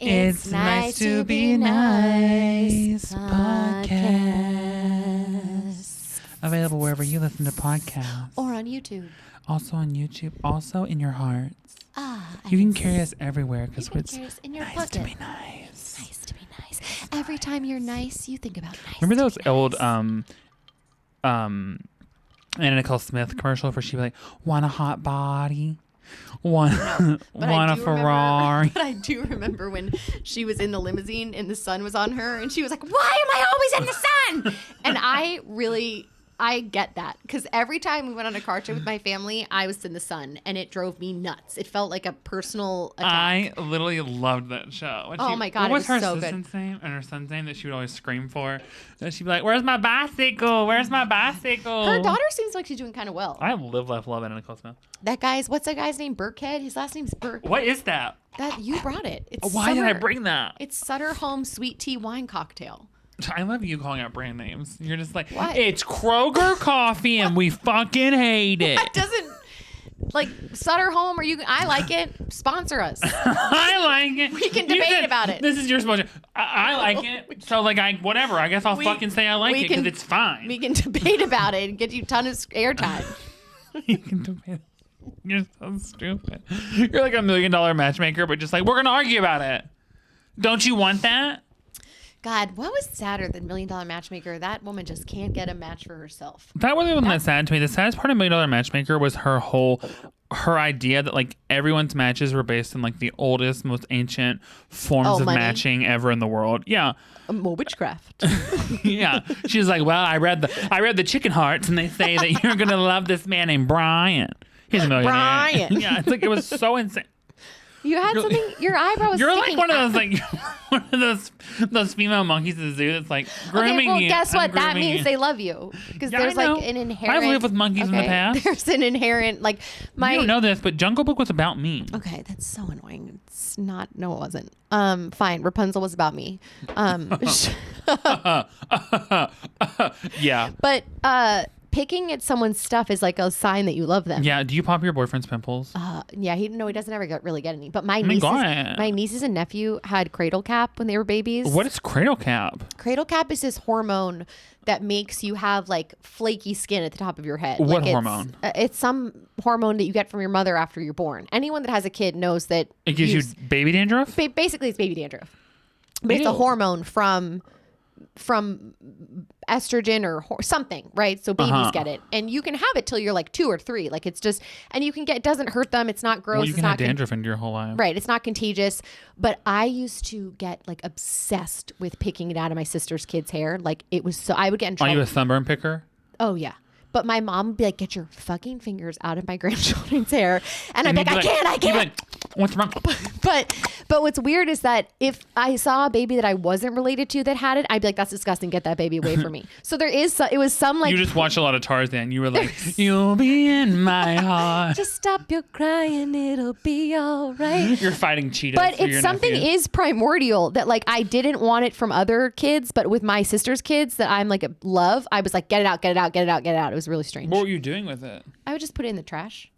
It's nice to be nice podcast. Available wherever you listen to podcasts. Or on YouTube. Also on YouTube. Also in your hearts. Ah, you can carry us everywhere because it's in your nice pocket. to be nice. Nice to be nice. Every time you're nice, you think about nice. Remember those old Anna Nicole Smith commercials where she'd be like, want a hot body? Want a Ferrari? But I do remember when she was in the limousine and the sun was on her and she was like, why am I always in the sun? And I get that because every time we went on a car trip with my family, I was in the sun and it drove me nuts. It felt like a personal attack. I literally loved that show. My God, what was her so assistant's name and her son's name that she would always scream for? And she'd be like, "Where's my bicycle? Where's my bicycle?" Her daughter seems like she's doing kind of well. I live, laugh, love Anna Nicole Smith. What's that guy's name? Burkhead? His last name's Burke. What is that? That you brought it. It's Why did I bring that? It's Sutter Home Sweet Tea Wine Cocktail. I love you calling out brand names. You're just like, what? It's Kroger coffee and we fucking hate it. That doesn't, like, Sutter Home, I like it. Sponsor us. I like it. We can debate about it. This is your sponsor. I like it. So, like, whatever. I guess I'll fucking say I like it because it's fine. We can debate about it and get you a ton of airtime. You can debate. You're so stupid. You're like $1 million matchmaker, but just like, we're going to argue about it. Don't you want that? God, what was sadder than $1 Million Matchmaker? That woman just can't get a match for herself. That wasn't that sad to me. The saddest part of $1 Million Matchmaker was her idea that like everyone's matches were based on like the oldest, most ancient forms of money? matching ever in the world. Yeah. More witchcraft. Yeah. She's like, well, I read the Chicken Hearts and they say that you're gonna love this man named Brian. He's a millionaire. Brian. Yeah, it's like it was so insane. You had something. Your eyebrow was. You're like one of those female monkeys at the zoo that's like grooming you. Guess what? That means you. they love you because Yeah, there's I know. like an inherent. I've lived with monkeys in the past. There's an inherent like my. You don't know this, but Jungle Book was about me. Okay, that's so annoying. It's not. No, it wasn't. Fine. Rapunzel was about me. Yeah. But picking at someone's stuff is like a sign that you love them. Yeah. Do you pop your boyfriend's pimples? Yeah. He doesn't ever really get any. But my nieces and nephew had cradle cap when they were babies. What is cradle cap? Cradle cap is this hormone that makes you have like flaky skin at the top of your head. What like hormone? It's some hormone that you get from your mother after you're born. Anyone that has a kid knows that it gives you baby dandruff. Basically, it's baby dandruff, but it's a hormone from estrogen or something, right? So babies get it, and you can have it till you're like 2 or 3. Like it's just, and you can get. It doesn't hurt them. It's not gross. Well, you it's can not have dandruff into your whole life, right? It's not contagious. But I used to get like obsessed with picking it out of my sister's kids' hair. Like it was so I would get in trouble. Are you a sunburn picker? Oh yeah. But my mom would be like, get your fucking fingers out of my grandchildren's hair. And I'd be like, I can't. Like, what's wrong? But what's weird is that if I saw a baby that I wasn't related to that had it, I'd be like, that's disgusting. Get that baby away from me. So it was some like. You just watched a lot of Tarzan. You were like, you'll be in my heart. Just stop your crying. It'll be all right. You're fighting cheetahs. But it's something is primordial that like I didn't want it from other kids, but with my sister's kids that I'm like love, I was like, get it out, get it out, get it out, get it out. It was really strange. What were you doing with it? I would just put it in the trash.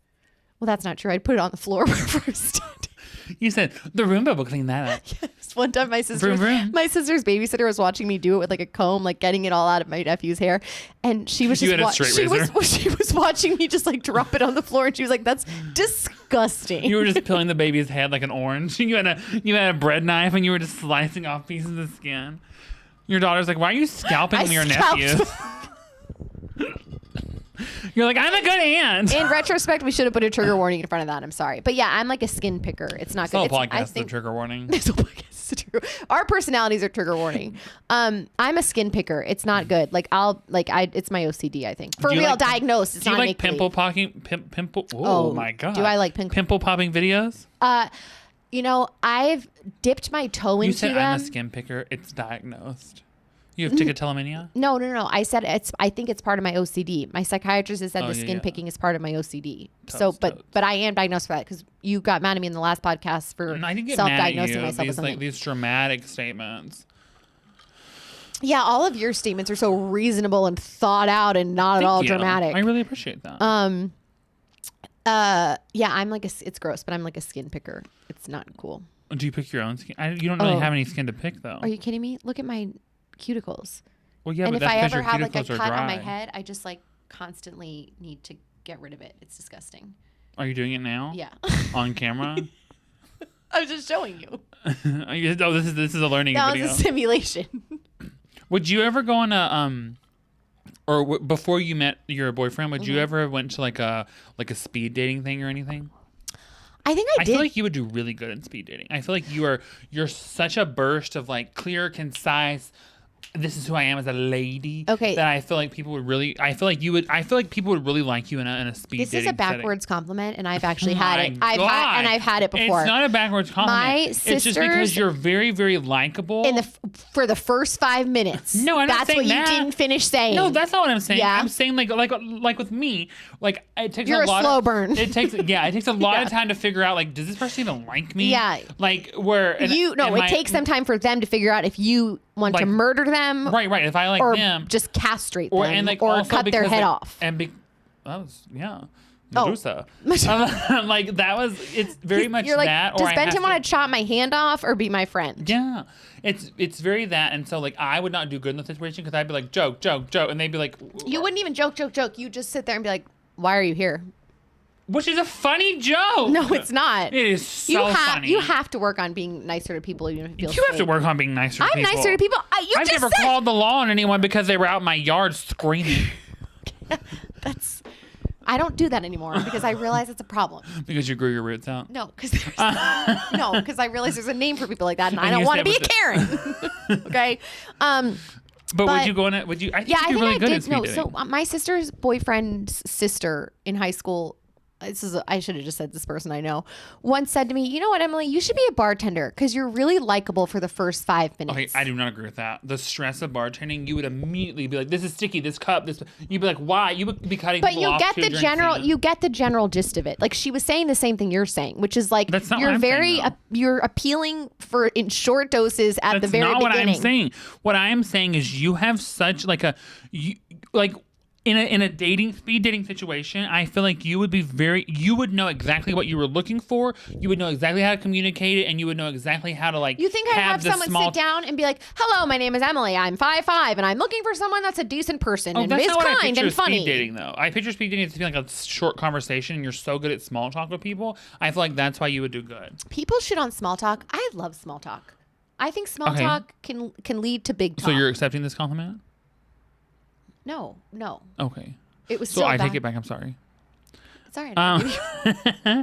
Well, that's not true. I'd put it on the floor first. You said the Roomba will clean that up. Yes. One time my sister's babysitter was watching me do it with like a comb, like getting it all out of my nephew's hair. And she was she was watching me just like drop it on the floor. And she was like, that's disgusting. You were just peeling the baby's head like an orange. You had a bread knife and you were just slicing off pieces of skin. Your daughter's like, why are you scalping your nephew? You're like, I'm a good aunt. In retrospect, we should have put a trigger warning in front of that. I'm sorry. But yeah, I'm like a skin picker. It's not good. This whole podcast is a trigger warning. This whole podcast is true. Our personalities are trigger warning. I'm a skin picker. It's not good. Like it's my OCD, I think. For real, diagnosed. It's not make Do you like pimple? Oh my God. Do I like pimple popping videos? I've dipped my toe into them. You said I'm a skin picker. It's diagnosed. You have trichotillomania? No. I said I think it's part of my OCD. My psychiatrist has said skin picking is part of my OCD. But I am diagnosed for that because you got mad at me in the last podcast for self-diagnosing myself with something. These dramatic statements. Yeah, all of your statements are so reasonable and thought out and not at all dramatic. I really appreciate that. Yeah, I'm like it's gross, but I'm like a skin picker. It's not cool. Do you pick your own skin? You don't really have any skin to pick, though. Are you kidding me? Look at my cuticles. Well, yeah, and but if that's I because ever your have like a cuticles are cut dry. on my head, I just like constantly need to get rid of it. It's disgusting. Are you doing it now? Yeah. On camera? I was just showing you. Oh, this is a learning video. That was a simulation. Would you ever go on a before you met your boyfriend? Would you ever went to like a speed dating thing or anything? I think I did. I feel like you would do really good in speed dating. I feel like you're such a burst of like clear, concise. This is who I am as a lady. Okay. That I feel like people would really. I feel like people would really like you in a speed dating. This is a backwards compliment, and I've actually Oh had my it. God. I've had it before. It's not a backwards compliment. My it's just because sisters- you're very, very likable. For the first 5 minutes. No, I'm not That's saying what that. you didn't finish saying. No, that's not what I'm saying. Yeah? I'm saying like with me, like it takes You're a lot. a slow of, burn. It takes a lot of time to figure out like, does this person even like me? Yeah. Like where it takes some time for them to figure out if you want to murder them. Right. If I like or them, just castrate or them, and like or also cut their because, head like, off. And that was Oh. Medusa. Like that was. It's very much You're like, that. does or Benton want to chop my hand off or be my friend? Yeah, it's very that, and so like I would not do good in the situation because I'd be like joke, and they'd be like, You wouldn't even joke. You just sit there and be like, why are you here? which is a funny joke. No, it's not. It is so funny. You have to work on being nicer to people. Even if it feels You have to work on being nicer to I'm people. nicer to people. I've never called the law on anyone because they were out in my yard screaming. I don't do that anymore because I realize it's a problem. Because you grew your roots out. No, because I realize there's a name for people like that, and I don't want to be a Karen. Okay. But would you go on it? Would you? I think Yeah, I you're think really I good did. at speed No, dating. so my sister's boyfriend's sister in high school. I should have just said this person I know once said to me, you know what, Emily, you should be a bartender because you're really likable for the first 5 minutes. Okay, I do not agree with that. The stress of bartending, you would immediately be like, "This is sticky. This cup. This." You'd be like, "Why?" You would be cutting. But people you off get too the during general. scene. You get the general gist of it. Like she was saying the same thing you're saying, which is like That's not you're what I'm very saying, though. you're appealing for in short doses at the That's very not beginning. what I'm saying. What I am saying is you have such like in a speed dating situation, I feel like you would know exactly what you were looking for. You would know exactly how to communicate it, and you would know exactly how to like. You think I'd have someone sit down and be like, "Hello, my name is Emily. I'm 5'5", and I'm looking for someone that's a decent person and that's is not what I kind picture and funny." Speed dating though. I picture speed dating as being like a short conversation, and you're so good at small talk with people. I feel like that's why you would do good. People shit on small talk. I love small talk. I think small talk can lead to big talk. So you're accepting this compliment? No. Okay. It was So so I bad. take it back. I'm sorry. It's all right.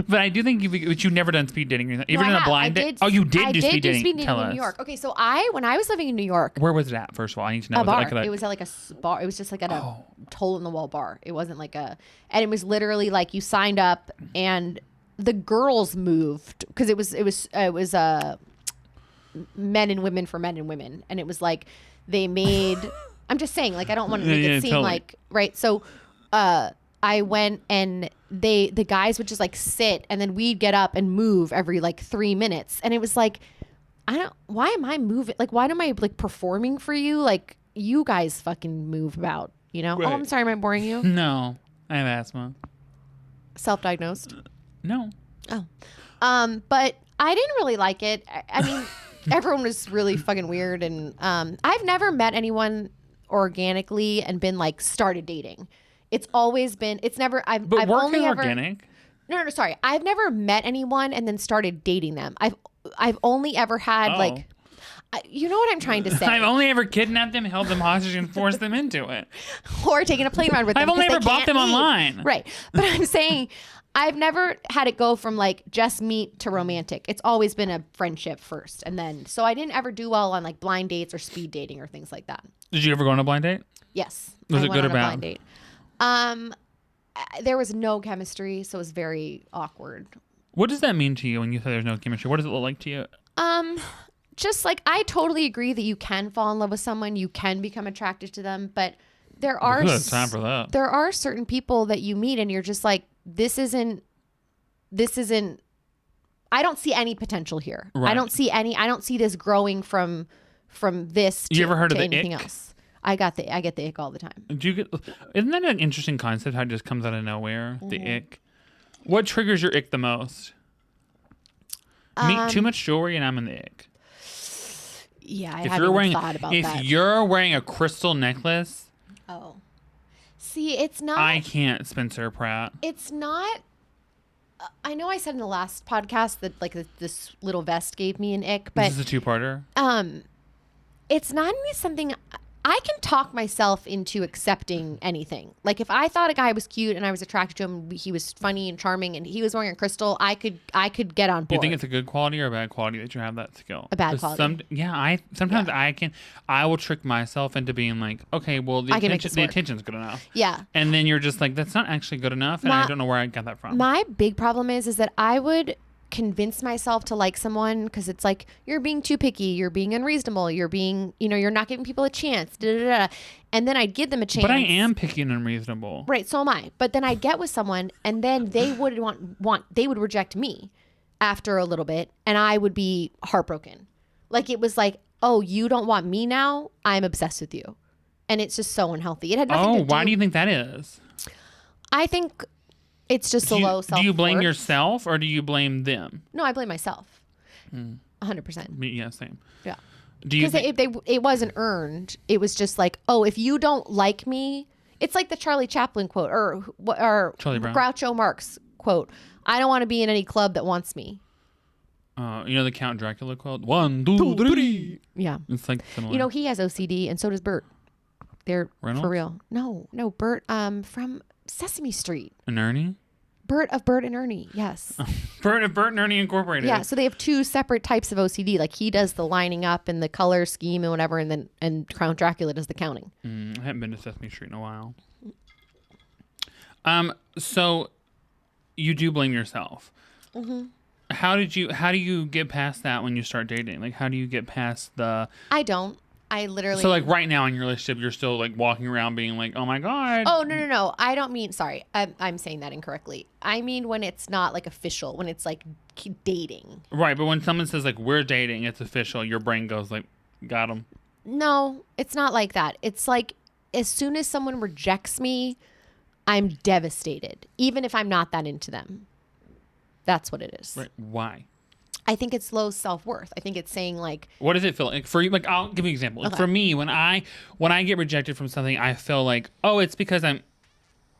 But I do think you've never done speed dating. Even in a blind date. Oh, you did I do did speed do dating. speed dating Tell in us. New York. Okay, so when I was living in New York, Where was it at? First of all, I need to know. a bar. Was It was at like a bar. It was just like at a hole in the wall bar. It wasn't like and it was literally like you signed up and the girls moved because it was men and women for men and women, and it was like they made. I'm just saying, like I don't want to make it seem totally. like right. So I went and the guys would just like sit and then we'd get up and move every like 3 minutes, and it was like why am I moving? Like why am I like performing for you? Like you guys fucking move about, you know? Right. Oh, I'm sorry, am I boring you? No, I have asthma. Self-diagnosed? No. Oh. But I didn't really like it. I mean, everyone was really fucking weird, and I've never met anyone organically and been like started dating. It's always been. It's never. I've But work only is ever. organic. No. Sorry, I've never met anyone and then started dating them. I've only ever had Oh. like. You know what I'm trying to say? I've only ever kidnapped them, held them hostage, and forced them into it. Or taken a plane ride with them. I've only 'cause ever they bought can't them leave. online. Right. But I'm saying I've never had it go from like just meet to romantic. It's always been a friendship first. And then, so I didn't ever do well on like blind dates or speed dating or things like that. Did you ever go on a blind date? Yes. Was I it went good or on a bad? blind date. There was no chemistry, so it was very awkward. What does that mean to you when you say there's no chemistry? What does it look like to you? Just like I totally agree that you can fall in love with someone, you can become attracted to them, but there are Who has time for that? there are certain people that you meet and you're just like, this isn't I don't see any potential here. Right. I don't see this growing from this to, You ever heard to of the anything ick? else. I get the ick all the time. Isn't that an interesting concept? How it just comes out of nowhere? The Mm-hmm. ick. What triggers your ick the most? Too much jewelry and I'm in the ick. Yeah, I haven't even thought about that. If you're wearing a crystal necklace. Oh. See, it's not. I can't, Spencer Pratt. It's not. I know I said in the last podcast that like this little vest gave me an ick, but this is a two-parter. It's not even something I can talk myself into accepting anything. Like if I thought a guy was cute and I was attracted to him, he was funny and charming, and he was wearing a crystal, I could get on board. You think it's a good quality or a bad quality that you have that skill? A bad quality. Sometimes I will trick myself into being like, okay, well the attention's good enough. Yeah. And then you're just like, that's not actually good enough, and I don't know where I got that from. My big problem is that I would convince myself to like someone because it's like you're being too picky, you're being unreasonable, you're being, you're not giving people a chance, and then I'd give them a chance. But I am picky and unreasonable, right? So am I. But then I'd get with someone, and then they would they would reject me after a little bit, and I would be heartbroken. Like it was like, oh, you don't want me now? I'm obsessed with you, and it's just so unhealthy. It had nothing to do. Why do you think that is? I think it's just low self-worth. Do you blame yourself or do you blame them? No, I blame myself. 100%. Yeah, same. Yeah. Because it wasn't earned. It was just like, oh, if you don't like me, it's like the Charlie Chaplin quote or Charlie Brown. Groucho Marx quote. I don't want to be in any club that wants me. The Count Dracula quote. 1, 2, 3. Yeah. It's like similar. He has OCD and so does Bert. They're Reynolds? For real. No, Bert from Sesame Street. And Ernie? Bert of Bert and Ernie, yes. Bert and Ernie Incorporated. Yeah, so they have two separate types of OCD. Like he does the lining up and the color scheme and whatever, and Count Dracula does the counting. I haven't been to Sesame Street in a while. So you do blame yourself. Mm-hmm. How do you get past that when you start dating? Like, how do you get past the... I don't. I literally... So, like, right now in your relationship, you're still, like, walking around being like, oh, my God. Oh, no. I don't mean... Sorry. I'm saying that incorrectly. I mean when it's not, like, official. When it's, like, dating. Right. But when someone says, like, we're dating, it's official, your brain goes, like, got him. No, it's not like that. It's like, as soon as someone rejects me, I'm devastated. Even if I'm not that into them. That's what it is. Right. Why? I think it's low self-worth. I think it's saying like... What does it feel like? For you, like, I'll give you an example. Like, okay. For me, when I get rejected from something, I feel like, oh, it's because I'm...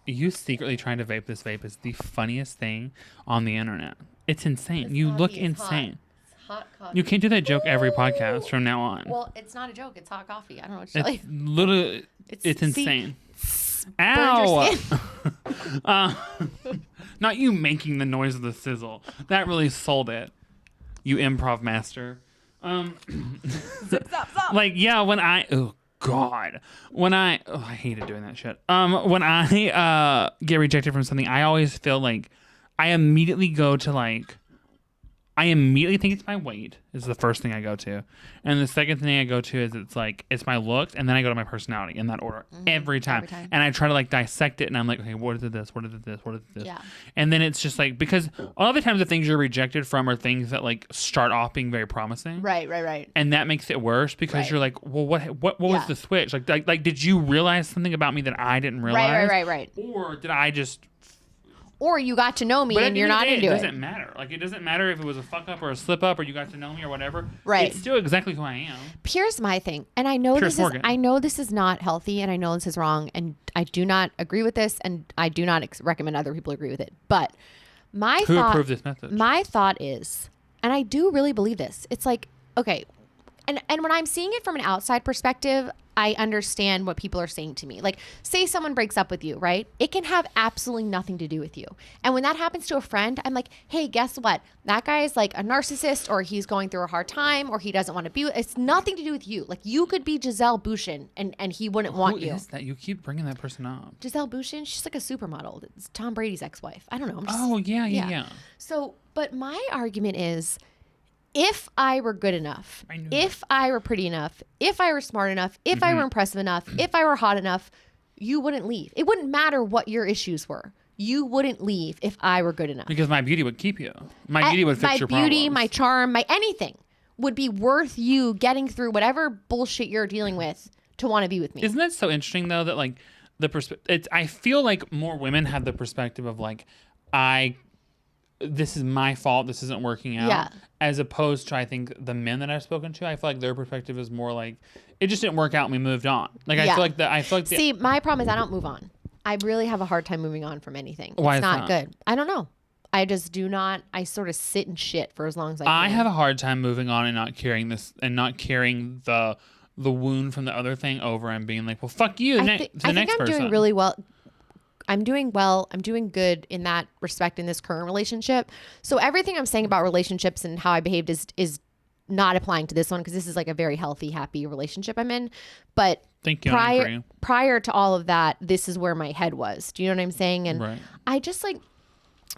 You secretly trying to vape. This vape is the funniest thing on the internet. It's insane. You look insane. It's hot coffee. You can't do that joke every podcast from now on. Well, it's not a joke. It's hot coffee. I don't know what to tell you. Literally, it's insane. Ow! Not you making the noise of the sizzle. That really sold it. You improv master. Stop. Like, yeah, when I hated doing that shit. When I get rejected from something, I always feel like I immediately go to like, I immediately think it's my weight is the first thing I go to. And the second thing I go to is it's my looks, and then I go to my personality in that order every time. And I try to like dissect it, and I'm like, okay, what is this? What is this? What is this? Yeah. And then it's just like, because a lot of the times the things you're rejected from are things that like start off being very promising. Right. And that makes it worse because you're like, well, what was the switch? Like, did you realize something about me that I didn't realize? Right. Or did I just... Or you got to know me and you're not into it. It doesn't matter. Like, it doesn't matter if it was a fuck up or a slip up or you got to know me or whatever. Right. It's still exactly who I am. Here's my thing. And I know this is not healthy, and I know this is wrong, and I do not agree with this, and I do not recommend other people agree with it. But Who approved this message? My thought is, and I do really believe this, it's like, okay, and when I'm seeing it from an outside perspective, I understand what people are saying to me. Like, say someone breaks up with you, right? It can have absolutely nothing to do with you. And when that happens to a friend, I'm like, hey, guess what? That guy is like a narcissist, or he's going through a hard time, or he doesn't want to be with... It's nothing to do with you. Like, you could be Giselle Bündchen, and he wouldn't want you. Who is that? You keep bringing that person up. Giselle Bündchen? She's like a supermodel. It's Tom Brady's ex-wife. I don't know. Yeah. So, but my argument is... If I were good enough, if I were pretty enough, if I were smart enough, if I were impressive enough, if I were hot enough, you wouldn't leave. It wouldn't matter what your issues were. You wouldn't leave if I were good enough. Because my beauty would keep you. My beauty would fix your problems. My beauty, my charm, my anything would be worth you getting through whatever bullshit you're dealing with to want to be with me. Isn't that so interesting, though, that, like, I feel like more women have the perspective of, like, this is my fault, this isn't working out. Yeah. As opposed to, I think, the men that I've spoken to, I feel like their perspective is more like, it just didn't work out and we moved on. Like, I feel like See, my problem is I don't move on. I really have a hard time moving on from anything. Why it's is not that? good. I don't know. I just do not. I sort of sit in shit for as long as I can. I have a hard time moving on and not carrying the wound from the other thing over and being like, well, fuck you, I think I'm doing really well. I'm doing well. I'm doing good in that respect in this current relationship. So everything I'm saying about relationships and how I behaved is not applying to this one because this is like a very healthy, happy relationship I'm in. But Thank you. prior to all of that, this is where my head was. Do you know what I'm saying? And right. I just like,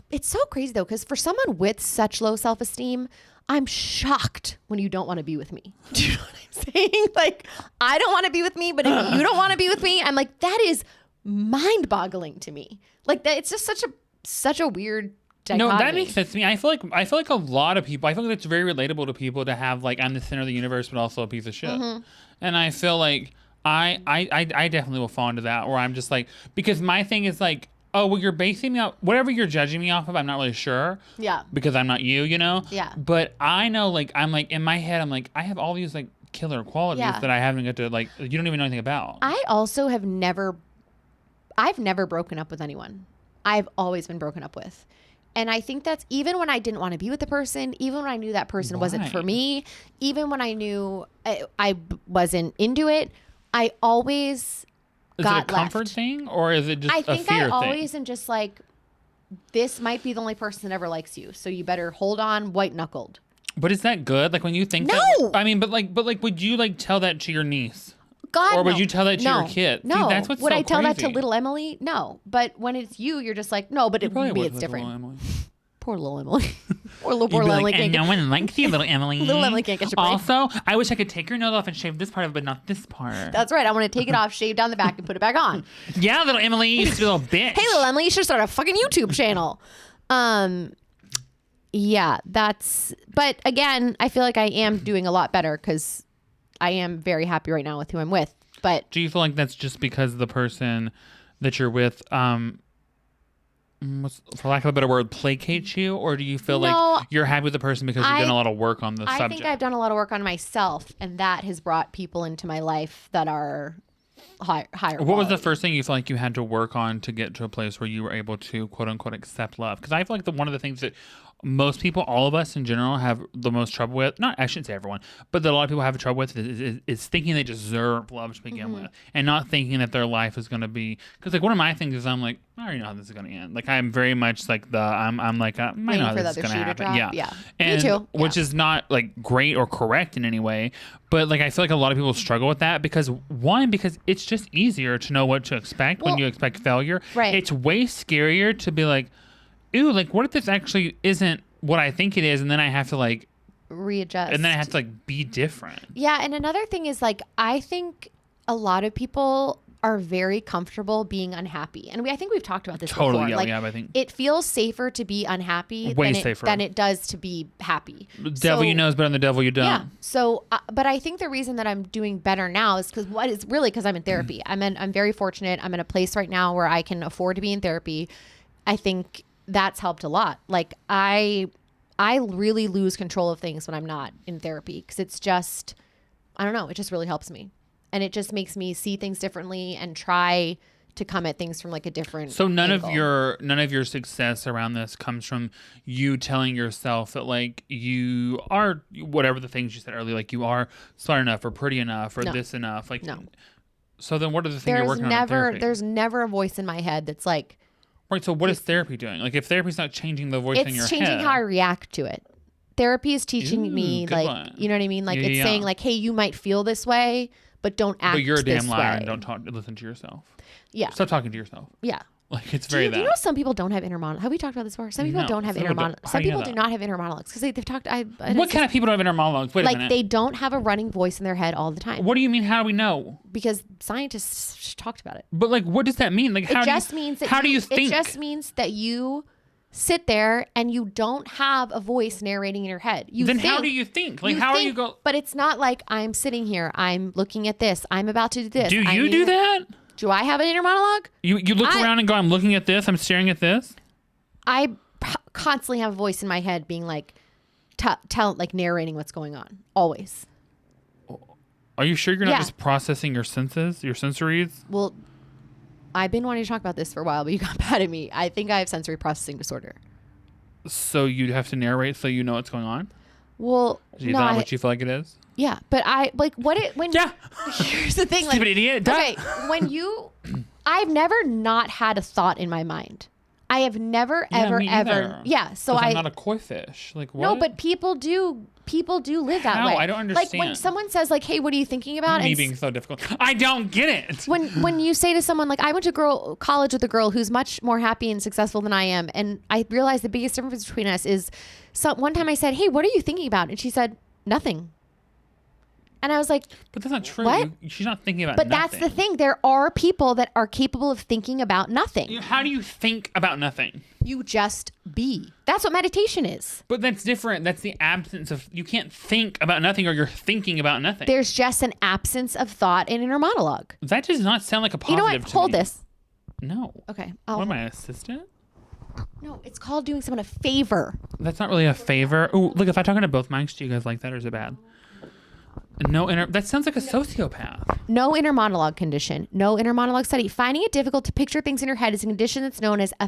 it's so crazy though, because for someone with such low self-esteem, I'm shocked when you don't want to be with me. Do you know what I'm saying? Like, I don't want to be with me, but if you don't want to be with me, I'm like, that is mind-boggling to me. Like that, it's just such a weird dichotomy. No, that makes sense to me. I feel like a lot of people. I feel like it's very relatable to people to have like, I'm the center of the universe, but also a piece of shit. Mm-hmm. And I feel like I definitely will fall into that, where I'm just like, because my thing is like, oh, well, you're basing me off whatever you're judging me off of. I'm not really sure. Yeah. Because I'm not you, you know. Yeah. But I know, like, I'm like in my head, I'm like, I have all these like killer qualities that I haven't got to like. You don't even know anything about. I also have I've never broken up with anyone. I've always been broken up with. And I think that's even when I didn't want to be with the person, even when I knew that person wasn't for me, even when I knew I wasn't into it, I always got Is it a comfort left. thing or is it just a fear thing? I think I always am just like, this might be the only person that ever likes you. So you better hold on white knuckled. But is that good? Like when you think No! that, I mean, but would you like tell that to your niece? God, or would no. you tell that to your kid? No. See, that's what's would so I tell that to crazy. little Emily? No. But when it's you, you're just like, no, but maybe it's different. Poor little Emily. Poor little Emily. And no one likes you, little Emily. Little Emily can't get your brain. Also, I wish I could take your nose off and shave this part of it, but not this part. That's right. I want to take it off, shave down the back, and put it back on. Yeah, little Emily, you stupid little bitch. Hey, little Emily, you should start a fucking YouTube channel. Yeah, but again, I feel like I am doing a lot better because I am very happy right now with who I'm with. But do you feel like that's just because the person that you're with, for lack of a better word, placates you? Or do you feel like you're happy with the person because you've done a lot of work on the subject? I think I've done a lot of work on myself, and that has brought people into my life that are higher What was the first thing you feel like you had to work on to get to a place where you were able to, quote unquote, accept love? Because I feel like one of the things that most people, all of us in general, have the most trouble with, I shouldn't say everyone, but that a lot of people have trouble with is thinking they deserve love to begin with, and not thinking that their life is going to be, because like one of my things is I'm like, I already know how this is going to end. Like I'm very much like I know how this is going to happen. Yeah. And, me too. Which is not like great or correct in any way, but like I feel like a lot of people struggle with that because it's just easier to know what to expect when you expect failure. Right. It's way scarier to be like, ooh, like what if this actually isn't what I think it is, and then I have to like readjust, and then I have to like be different. Yeah, and another thing is like I think a lot of people are very comfortable being unhappy, and I think we've talked about this before. Yeah, like, I think it feels safer to be unhappy than it does to be happy. The devil you know is better than the devil you don't. Yeah. So, but I think the reason that I'm doing better now is because I'm in therapy. I'm very fortunate. I'm in a place right now where I can afford to be in therapy. I think that's helped a lot. Like I really lose control of things when I'm not in therapy because it's just, I don't know, it just really helps me. And it just makes me see things differently and try to come at things from like a different none angle. Of your success around this comes from you telling yourself that like you are whatever the things you said earlier, like you are smart enough or pretty enough or this enough. Like no. So then what are the things you're working on in therapy? There's never a voice in my head that's like, right, so what is therapy doing? Like if therapy's not changing the voice in your head. It's changing how I react to it. Therapy is teaching me like, one. You know what I mean? Like it's saying like, hey, you might feel this way, but don't act this way. But you're a damn liar and don't listen to yourself. Yeah. Stop talking to yourself. Yeah. Like it's very do you know some people don't have inner monologues? Have we talked about this before? Some people don't have inner monologues. Some people do not have inner monologues because they've talked. What kind of people don't have inner monologues? Wait a minute. Like they don't have a running voice in their head all the time. What do you mean? How do we know? Because scientists talked about it. But like, what does that mean? Like, how do you think? It just means that you sit there and you don't have a voice narrating in your head. How do you think? Like, how are you go? But it's not like I'm sitting here. I'm looking at this. I'm about to do this. Do you do that? Do I have an inner monologue? You look around and go, I'm looking at this. I'm staring at this. I constantly have a voice in my head being like, like narrating what's going on. Always. Are you sure you're not just processing your senses, your sensories? Well, I've been wanting to talk about this for a while, but you got mad at me. I think I have sensory processing disorder. So you'd have to narrate so you know what's going on? Well, Is that what you feel like it is? Yeah, but here's the thing, like, stupid idiot. Okay, I've never not had a thought in my mind. I have never, ever. Yeah. So I'm not a koi fish. Like, what? No, but people do live that way. I don't understand. Like when someone says like, "Hey, what are you thinking about?" Me being so difficult. I don't get it. When you say to someone like, "I went to college with a girl who's much more happy and successful than I am," and I realized the biggest difference between us is, one time I said, "Hey, what are you thinking about?" And she said, "Nothing." And I was like, but that's not true. What? She's not thinking about nothing. nothing. But that's the thing. There are people that are capable of thinking about nothing. How do you think about nothing? You just be. That's what meditation is. But that's different. That's the absence of, you can't think about nothing, or you're thinking about nothing. There's just an absence of thought and inner monologue. That does not sound like a positive to me. Hold this. No. Okay. What am I, assistant? No, it's called doing someone a favor. That's not really a favor. Oh, look, if I talk into both mics, do you guys like that, or is it bad? That sounds like a sociopath. No inner monologue condition. No inner monologue study. Finding it difficult to picture things in your head is a condition that's known as a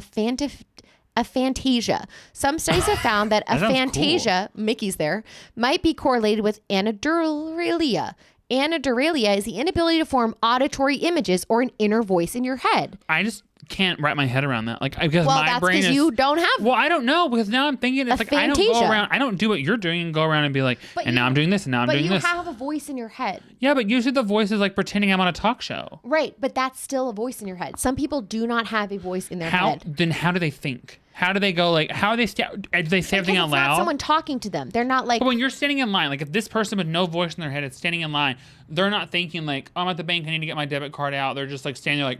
fantasia. Some studies have found that a fantasia, cool. Mickey's there, might be correlated with anhedonia. Anhedonia is the inability to form auditory images or an inner voice in your head. I just can't wrap my head around that. Like, because my brain is... you don't have... Well, I don't know, because now I'm thinking, it's like, fantasia. I don't go around, I don't do what you're doing and go around and be like, now I'm doing this, and now I'm doing this. But you have a voice in your head. Yeah, but usually the voice is like pretending I'm on a talk show. Right, but that's still a voice in your head. Some people do not have a voice in their head. Then how do they think? How do they go, like, how are they... do they say everything out loud? It's not someone talking to them. They're not like... But when you're standing in line, like, if this person with no voice in their head is standing in line, they're not thinking, like, I'm at the bank, I need to get my debit card out. They're just, like, standing like...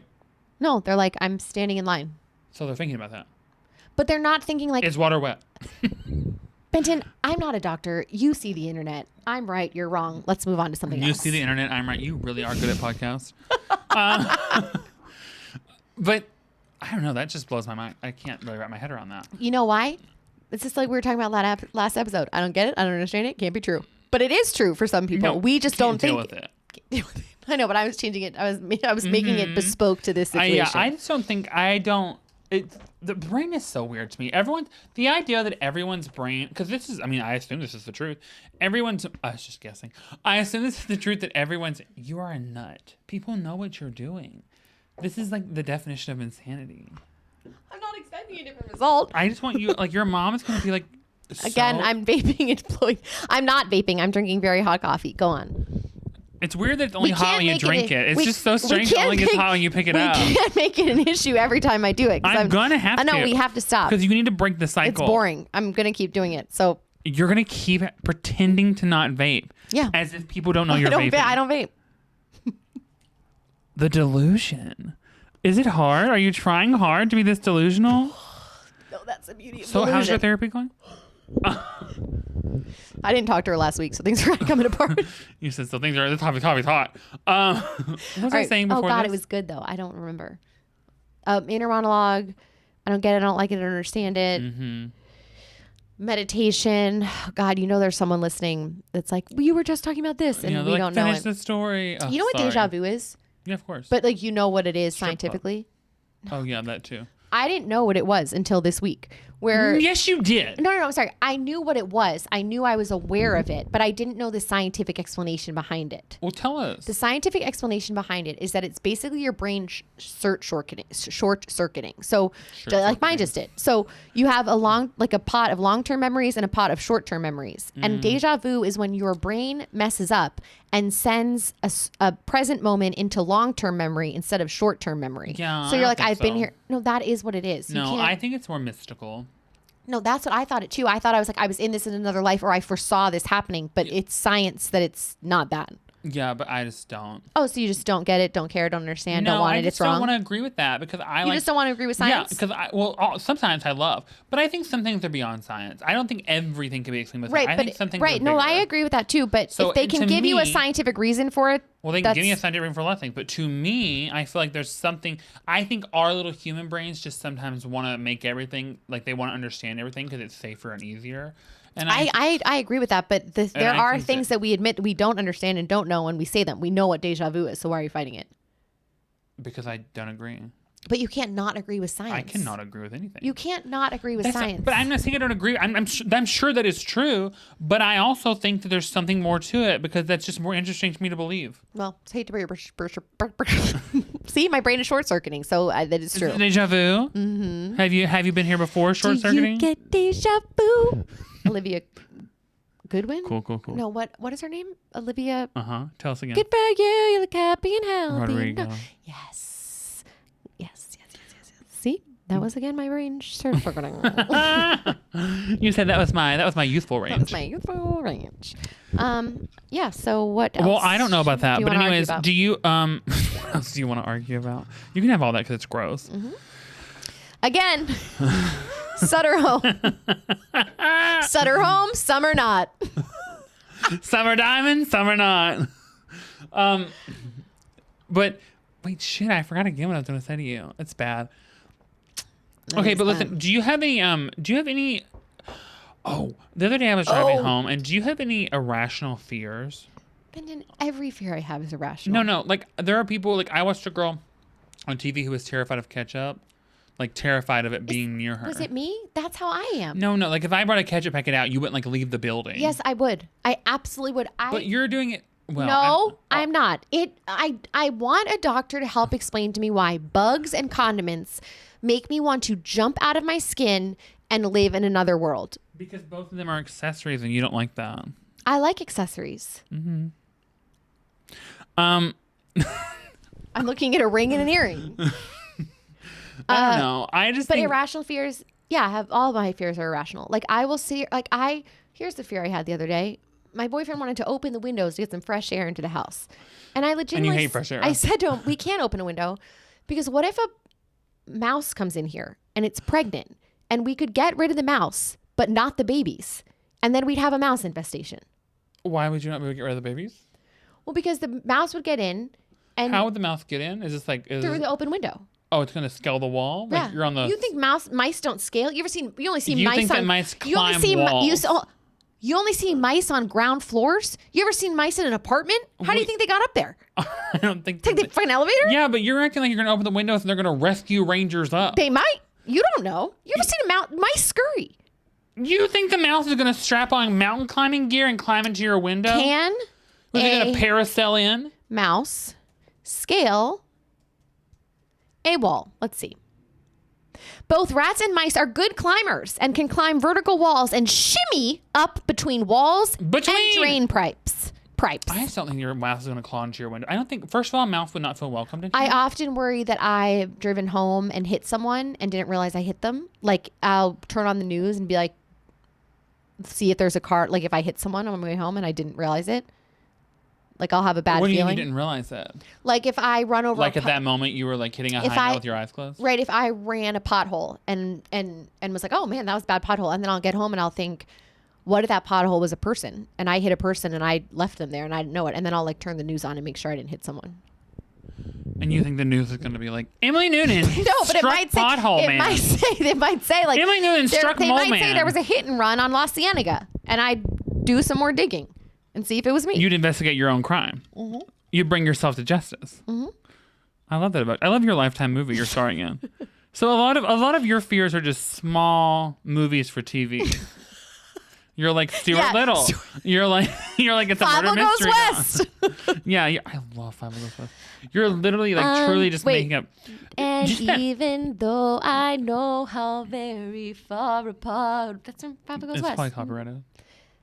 No, they're like, I'm standing in line. So they're thinking about that. But they're not thinking like... Is water wet? Benton, I'm not a doctor. You see the internet. I'm right. You're wrong. Let's move on to something else. You see the internet. I'm right. You really are good at podcasts. But I don't know. That just blows my mind. I can't really wrap my head around that. You know why? It's just like we were talking about last episode. I don't get it. I don't understand it. Can't be true. But it is true for some people. No, we just don't deal think... with it. I know, but I was changing it. I was making it bespoke to this situation. I just don't think... The brain is so weird to me. The idea that everyone's brain, because this is, I assume this is the truth. I was just guessing. I assume this is the truth that you are a nut. People know what you're doing. This is like the definition of insanity. I'm not expecting a different result. I just want you, like, your mom is going to be like, Again, I'm vaping and blowing. I'm not vaping. I'm drinking very hot coffee. Go on. It's weird that it's only hot when you drink it. It's just so strange it only gets hot when you pick it up. We can't make it an issue every time I do it. I'm going to have to. I know, we have to stop. Because you need to break the cycle. It's boring. I'm going to keep doing it. So you're going to keep pretending to not vape. Yeah. As if people don't know you're vaping. I don't vape. The delusion. Is it hard? Are you trying hard to be this delusional? No, that's the beauty of delusion. So how's your therapy going? I didn't talk to her last week, so things are coming apart. You said so things are the topic hot. What was I saying before? Oh God, this? It was good though. I don't remember. Inner monologue. I don't get it. I don't like it. I don't understand it. Mm-hmm. Meditation. God, there's someone listening that's like, well, you were just talking about this, and we don't know it. Finish the story. Oh, you know what deja vu is? Yeah, of course. But like, you know what it is scientifically? Oh yeah, that too. I didn't know what it was until this week. Where yes, you did. No, sorry. I knew what it was. I knew I was aware of it, but I didn't know the scientific explanation behind it. Well, tell us. The scientific explanation behind it is that it's basically your brain short circuiting. So, like mine just did. So you have a pot of long-term memories and a pot of short-term memories. And deja vu is when your brain messes up and sends a present moment into long-term memory instead of short-term memory. Yeah. So you're like, I've been here. No, that is what it is. No, I think it's more mystical. No, that's what I thought it too. I thought I was in this in another life, or I foresaw this happening, but it's science that it's not that. Yeah, but I just don't. Oh, so you just don't get it, don't care, don't understand, don't want it, it's I wrong? just don't want to agree with that because You just don't want to agree with science? Yeah, because some science I love, but I think some things are beyond science. I don't think everything can be explained with science. I think some things are no, bigger. I agree with that too, but So, if they can give you a scientific reason for it, well, they can give me a scientific reason for a lot of things, but to me, I feel like there's something. I think our little human brains just sometimes want to make everything like they want to understand everything because it's safer and easier. And I agree with that, but there are things that we admit we don't understand and don't know when we say them. We know what deja vu is, so why are you fighting it? Because I don't agree. But you can't not agree with science. I cannot agree with anything. You can't not agree with science. But I'm not saying I don't agree. I'm sure that is true, but I also think that there's something more to it because that's just more interesting to me to believe. Well, I hate to be see, my brain is short circuiting, so that is true. Deja vu. Mm-hmm. Have you been here before? Short circuiting. Do you get deja vu? Olivia Goodwin? Cool. No, what is her name? Olivia. Tell us again. Good for you. You look happy and healthy. Rodrigo. No. Yes. See, that was again my range. Short circuiting. You said that was my youthful range. That was my youthful range. Yeah. So what else? Well, I don't know about that, but anyways, what do you what else do you want to argue about? You can have all that because it's gross. Mm-hmm. Again, Sutter home. Sutter home, summer not. Summer diamond, summer not. But wait, shit, I forgot again what I was going to say to you. It's bad. Okay, but listen, do you have any oh, the other day I was driving home, and do you have any irrational fears? Benton, every fear I have is irrational. No, like there are people, like I watched a girl on TV who was terrified of ketchup. Like terrified of it being near her. Was it me? That's how I am. No. Like if I brought a ketchup packet out, you wouldn't like leave the building. Yes, I would. I absolutely would. But you're doing it. Well, no, I'm not. I want a doctor to help explain to me why bugs and condiments make me want to jump out of my skin and live in another world. Because both of them are accessories, and you don't like that. I like accessories. Mm-hmm. I'm looking at a ring and an earring. I don't know. I just. But think... irrational fears. Yeah, I have all my fears are irrational. Like I will see. Here's the fear I had the other day. My boyfriend wanted to open the windows to get some fresh air into the house, and I legitimately. And you hate fresh air. I said to him, "We can't open a window because what if a mouse comes in here and it's pregnant, and we could get rid of the mouse, but not the babies, and then we'd have a mouse infestation." Why would you not be able to get rid of the babies? Well, because the mouse would get in, and how would the mouse get in? Is this like through the open window? Oh, it's gonna scale the wall. Like yeah. You're on the. You think mice don't scale? You only see you mice think on. That mice climb you only see walls. You only see mice on ground floors. You ever seen mice in an apartment? How do you think they got up there? I don't think. Take the fucking elevator? Yeah, but you're acting like you're gonna open the windows and they're gonna rescue rangers up. They might. You don't know. You ever seen mice scurry? You think the mouse is gonna strap on mountain climbing gear and climb into your window? Can Was it gonna parasail in? Mouse scale a wall? Let's see. Both rats and mice are good climbers and can climb vertical walls and shimmy up between walls and drain pipes. I just don't think your mouse is going to claw into your window. I don't think, first of all, a mouse would not feel welcomed. I often worry that I've driven home and hit someone and didn't realize I hit them. Like, I'll turn on the news and be like, see if there's a car. Like, if I hit someone on my way home and I didn't realize it. Like, I'll have a bad feeling. What do you mean you didn't realize that? Like, if I run over like, at that moment, you were, like, hitting a high note with your eyes closed? Right. If I ran a pothole and was like, oh, man, that was a bad pothole. And then I'll get home and I'll think, what if that pothole was a person? And I hit a person and I left them there and I didn't know it. And then I'll, like, turn the news on and make sure I didn't hit someone. And you think the news is going to be like, Emily Noonan no, but it might say, it might say, like, Emily Noonan struck Mole Man. They might say there was a hit and run on La Cienega. And I'd do some more digging and see if it was me. You'd investigate your own crime. Mm-hmm. You'd bring yourself to justice. Mm-hmm. I love that I love your Lifetime movie you're starring in. So a lot of your fears are just small movies for TV. You're like Stuart Little. You're like it's a murder mystery. West. Yeah, I love Five Goes West. You're literally like truly just making up. And even though I know how very far apart, that's from Five Goes West. It's probably copyrighted.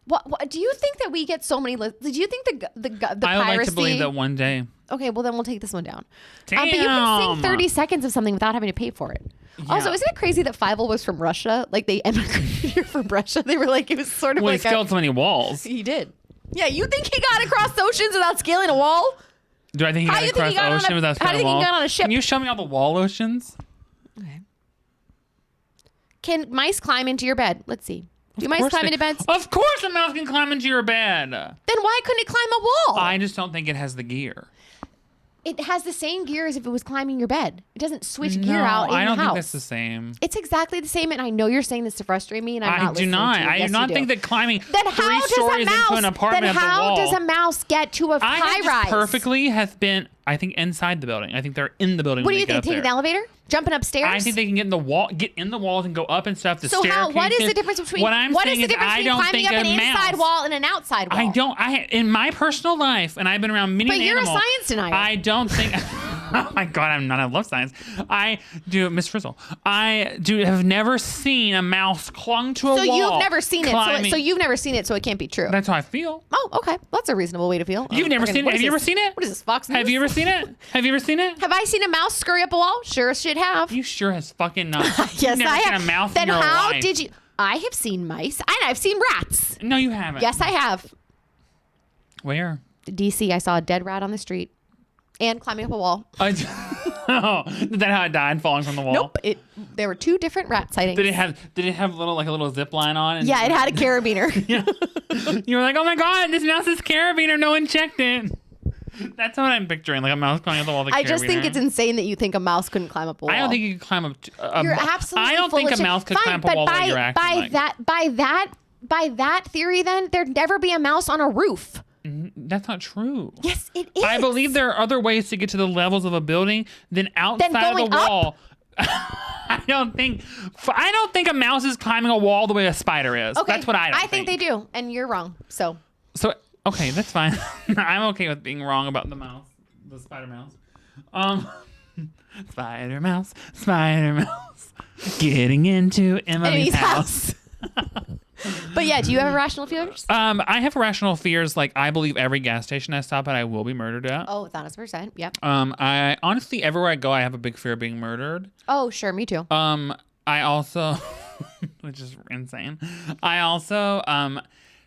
What do you think that we get so many? Did you think the piracy? I would like to believe that one day. Okay, well then we'll take this one down. Damn. But you can sing 30 seconds of something without having to pay for it. Yeah. Also, isn't it crazy that Fievel was from Russia? Like they emigrated here from Russia. They were like, it was sort of well, like he scaled so many walls. He did. Yeah, you think he got across oceans without scaling a wall? Do I think he got across ocean without how do you scaling a think wall? he got on a ship? Can you show me all the wall oceans? Okay. Can mice climb into your bed? Let's see. Do mice climb into beds? Of course a mouse can climb into your bed. Then why couldn't it climb a wall? I just don't think it has the gear. It has the same gear as if it was climbing your bed. It doesn't switch gear out in I don't the house. think that's the same. It's exactly the same, and I know you're saying this to frustrate me, and I'm not listening to you. I do not think that climbing then 3 stories into an apartment then at the wall. how does a mouse get to a high rise? Perfectly has been, I think, inside the building. I think they're in the building. What when do you they think? get up Taking there. the elevator? Jumping upstairs? I think they can get in the walls and go up and stuff. So what is the difference between climbing up an inside wall and an outside wall? In my personal life, and I've been around many But you're animals, a science denier. I don't think. Oh my God, I'm not. I love science. I do, Miss Frizzle. Have never seen a mouse clung to a wall. So you've never seen climbing. it. So you've never seen it. So it can't be true. That's how I feel. Oh, okay. That's a reasonable way to feel. You've never seen it? Have you ever seen it? What is this, Fox News? Have you ever seen it? Have you ever seen it? Have I seen a mouse scurry up a wall? Sure as shit have. You sure as fucking not. Yes, You've never I seen have. a mouse Then in your how life. did you? I have seen mice, and I've seen rats. No, you haven't. Yes, I have. Where? DC, I saw a dead rat on the street and climbing up a wall. Is that how it died, falling from the wall? Nope. There were 2 different rat sightings. Did it have a little zip line on? And Yeah, it had a carabiner. You were like, oh my God, this mouse is carabiner. No one checked it. That's what I'm picturing, like a mouse climbing up the wall with a I just think carabiner. it's insane that you think a mouse couldn't climb up a wall. I don't think you can climb up. You're absolutely. I don't think a mouse could climb up a wall the way you're acting like. By that theory, then there'd never be a mouse on a roof. That's not true. Yes, it is. I believe there are other ways to get to the levels of a building than outside of the wall. I don't think a mouse is climbing a wall the way a spider is. Okay. That's what I don't I think they do, and you're wrong. So okay, that's fine. I'm okay with being wrong about the spider mouse. Spider mouse, getting into Emily's house. But yeah, do you have irrational fears? I have irrational fears. Like, I believe every gas station I stop at, I will be murdered at. Oh, 1,000%. Yep. I honestly, everywhere I go, I have a big fear of being murdered. Oh, sure, me too. I also, which is insane. I also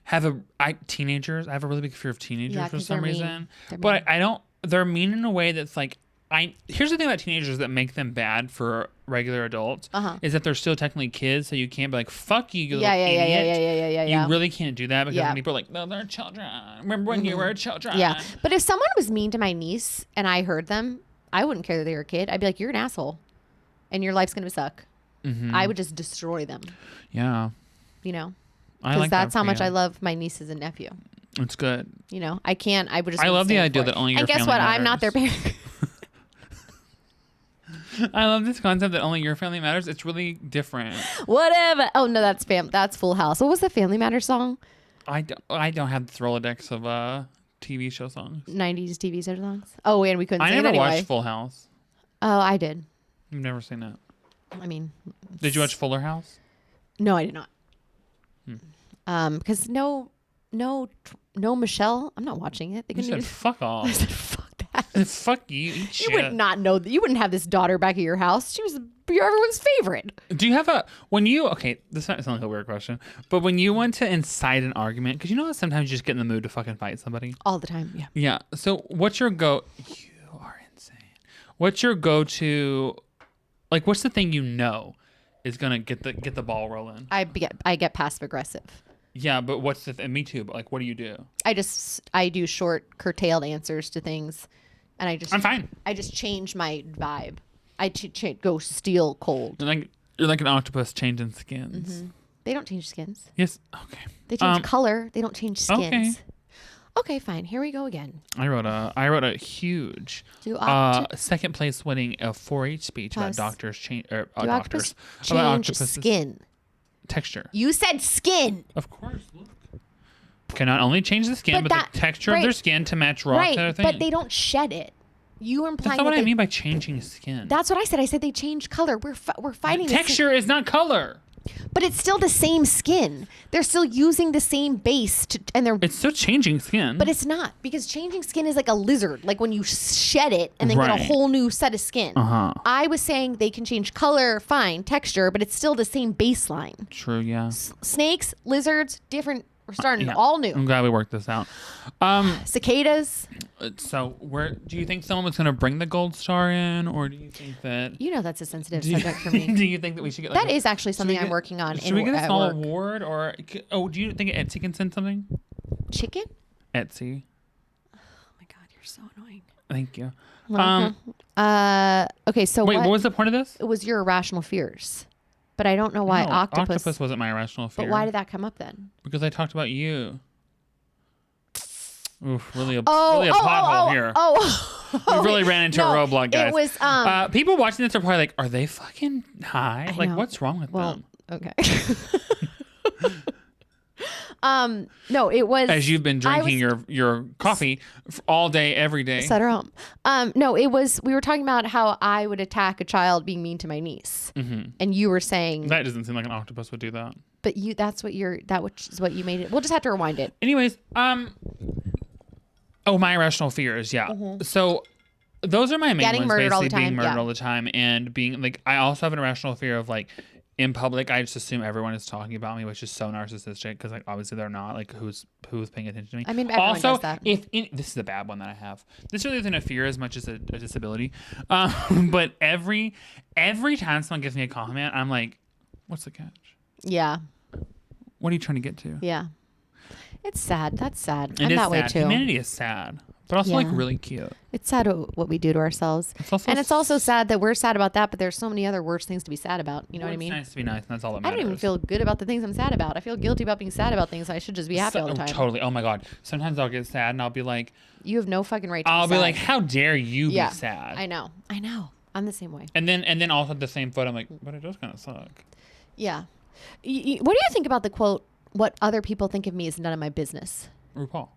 have teenagers. I have a really big fear of teenagers for some reason. But I don't. They're mean in a way that's like. Here's the thing about teenagers that make them bad for regular adults is that they're still technically kids, so you can't be like, fuck you, little idiot. You really can't do that because when people are like, no, they're children. Remember when you were children? Yeah. But if someone was mean to my niece and I heard them, I wouldn't care that they were a kid. I'd be like, you're an asshole and your life's going to suck. I would just destroy them. Yeah. You know? I Because like that's that how for much you. I love my nieces and nephew. It's good. You know, I would just. I love the idea that only your And guess family what? I'm not their matters. parent. I love this concept that only your family matters. It's really different. Whatever. Oh no, that's Full House. What was the Family Matters song? I don't have the Rolodex of TV show songs. 90s TV show songs. Oh, and we couldn't. I sing never it anyway. watched Full House. Oh, I did. You've never seen it. I mean, Did you watch Fuller House? no, I did not. Because no, Michelle. I'm not watching it. They You couldn't said even- fuck I off. said fuck that. Fuck you. Eat You shit. would not know that. You wouldn't have this daughter back at your house. She was everyone's favorite. Do you have this might sound like a weird question, but when you want to incite an argument, because you know how sometimes you just get in the mood to fucking fight somebody? All the time. Yeah. Yeah. So what's your You are insane. What's your go-to, like, what's the thing you know is going to get the ball rolling? I get passive aggressive. Yeah, but what's the me too, but like, what do you do? I do short, curtailed answers to things, and I'm fine. I just change my vibe. I go steel cold. You're like an octopus changing skins. They don't change skins. Yes. Okay. They change color. They don't change skins. Okay. Okay, fine. Here we go again. I wrote a huge second place winning a 4-H speech about doctors change doctors about octopus skin texture. You said skin. Of course. Look. Can not only change the skin, but the texture of their skin to match raw kind of thing. But they don't shed it. You are implying that's not what I mean by changing skin. That's what I said. I said they change color. We're fighting texture is not color. But it's still the same skin. They're still using the same base, it's still changing skin. But it's not, because changing skin is like a lizard. Like when you shed it and then get a whole new set of skin. I was saying they can change color, fine, texture, but it's still the same baseline. True, yeah. Snakes, lizards, different We're starting all new. I'm glad we worked this out. Cicadas. So where do you think someone was going to bring the gold star in, or do you think that That's a sensitive subject for me. Do you think that we should get that is actually something I'm working on? Should we get a small award, or do you think Etsy can send something? Chicken? Etsy. Oh my God, you're so annoying. Thank you. Okay, so wait, what was the point of this? It was your irrational fears, but I don't know why octopus wasn't my irrational fear. But why did that come up then? Because I talked about you. Oof, really a pothole here. We really ran into a roadblock, guys. It was people watching this are probably like, are they fucking high? Like, what's wrong with them? Okay. No, it was as you've been drinking your coffee all day, every day. Set her home. No, it was we were talking about how I would attack a child being mean to my niece, and you were saying that doesn't seem like an octopus would do that. But that's what is what you made it. We'll just have to rewind it. Anyways, my irrational fears. Yeah. So those are my main Getting ones. Murdered basically all the time, being murdered all the time, and being like, I also have an irrational fear of like, in public, I just assume everyone is talking about me, which is so narcissistic because like obviously they're not. Like who's paying attention to me? I mean, everyone does that. This is a bad one that I have. This really isn't a fear as much as a disability. But every time someone gives me a compliment, I'm like, what's the catch? Yeah. What are you trying to get to? Yeah. It's sad. That's sad. I'm that way too. Humanity is sad, but also like really cute. It's sad what we do to ourselves. It's also sad that we're sad about that, but there's so many other worse things to be sad about. You know what I mean? It's nice to be nice, and that's all that matters. I don't even feel good about the things I'm sad about. I feel guilty about being sad about things. I should just be happy all the time. Totally. Oh my God. Sometimes I'll get sad and I'll be like, you have no fucking right to I'll be be like, how dare you be sad? I know. I'm the same way. And then also at the same foot, I'm like, but it does kind of suck. Yeah. What do you think about the quote, what other people think of me is none of my business? RuPaul.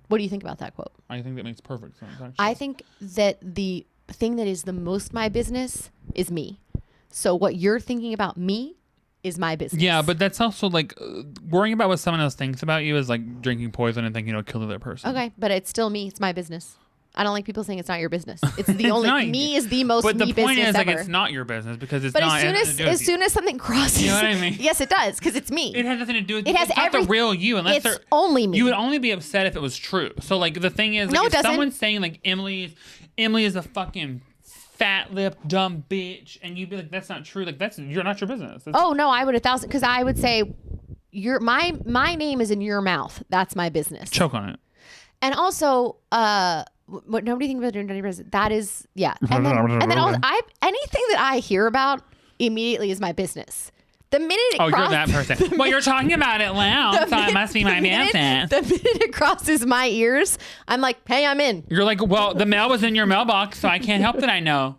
What do you think about that quote? I think that makes perfect sense, actually. I think that the thing that is the most my business is me. So what you're thinking about me is my business. Yeah, but that's also like worrying about what someone else thinks about you is like drinking poison and thinking it'll kill the other person. Okay, but it's still me. It's my business. I don't like people saying it's not your business. It's the only me is the most me business ever. But the point is like it's not your business because it's but not. But as soon as something crosses, you know what I mean? Yes, it does because it's me. It has nothing to do with it. Has not the real you unless it's only me. You would only be upset if it was true. So like the thing is, like, if someone's saying like Emily is a fucking fat lip dumb bitch, and you'd be like, that's not true. Like you're not your business. Oh no, I would 1,000 because I would say my name is in your mouth. That's my business. Choke on it. And also, what nobody thinks about doing that is and then also anything that I hear about immediately is my business. The minute it you're that person. Well, you're talking about it loud, so it must be my business. The minute it crosses my ears, I'm like, hey, I'm in. You're like, well, the mail was in your mailbox, so I can't help that I know.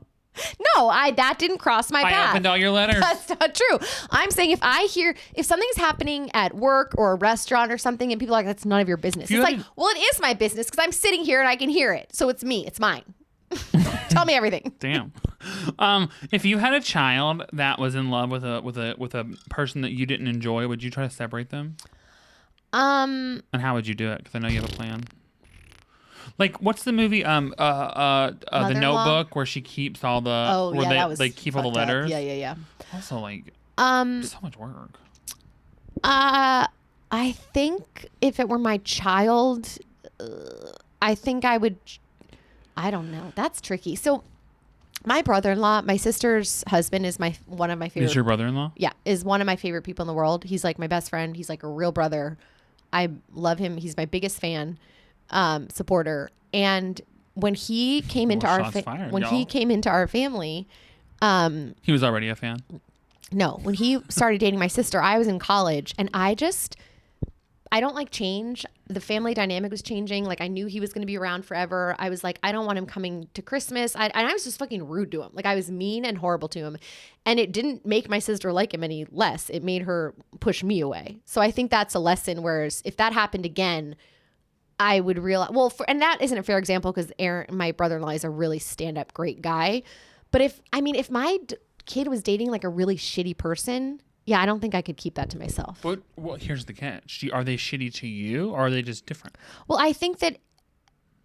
No, that didn't cross my path. I opened all your letters. That's not true. I'm saying if something's happening at work or a restaurant or something and people are like, that's none of your business. It's like, well, it is my business because I'm sitting here and I can hear it. So it's me. It's mine. Tell me everything. Damn. If you had a child that was in love with a person that you didn't enjoy, would you try to separate them? And how would you do it? Because I know you have a plan. Like, what's the movie? The Notebook, where she keeps all the they keep all the letters. Yeah. Also, like, so much work. I think if it were my child, I think I would. I don't know. That's tricky. So, my brother-in-law, my sister's husband, is one of my favorite. Is your brother-in-law? Yeah, is one of my favorite people in the world. He's like my best friend. He's like a real brother. I love him. He's my biggest fan. Supporter, and when he came into he came into our family, he was already a fan. No, when he started dating my sister, I was in college, and I don't like change. The family dynamic was changing. Like I knew he was going to be around forever. I was like, I don't want him coming to Christmas. And I was just fucking rude to him. Like I was mean and horrible to him, and it didn't make my sister like him any less. It made her push me away. So I think that's a lesson. Whereas if that happened again, I would realize, and that isn't a fair example because Aaron, my brother-in-law, is a really stand-up great guy. But if my kid was dating like a really shitty person, I don't think I could keep that to myself. But here's the catch. Are they shitty to you or are they just different? Well, I think that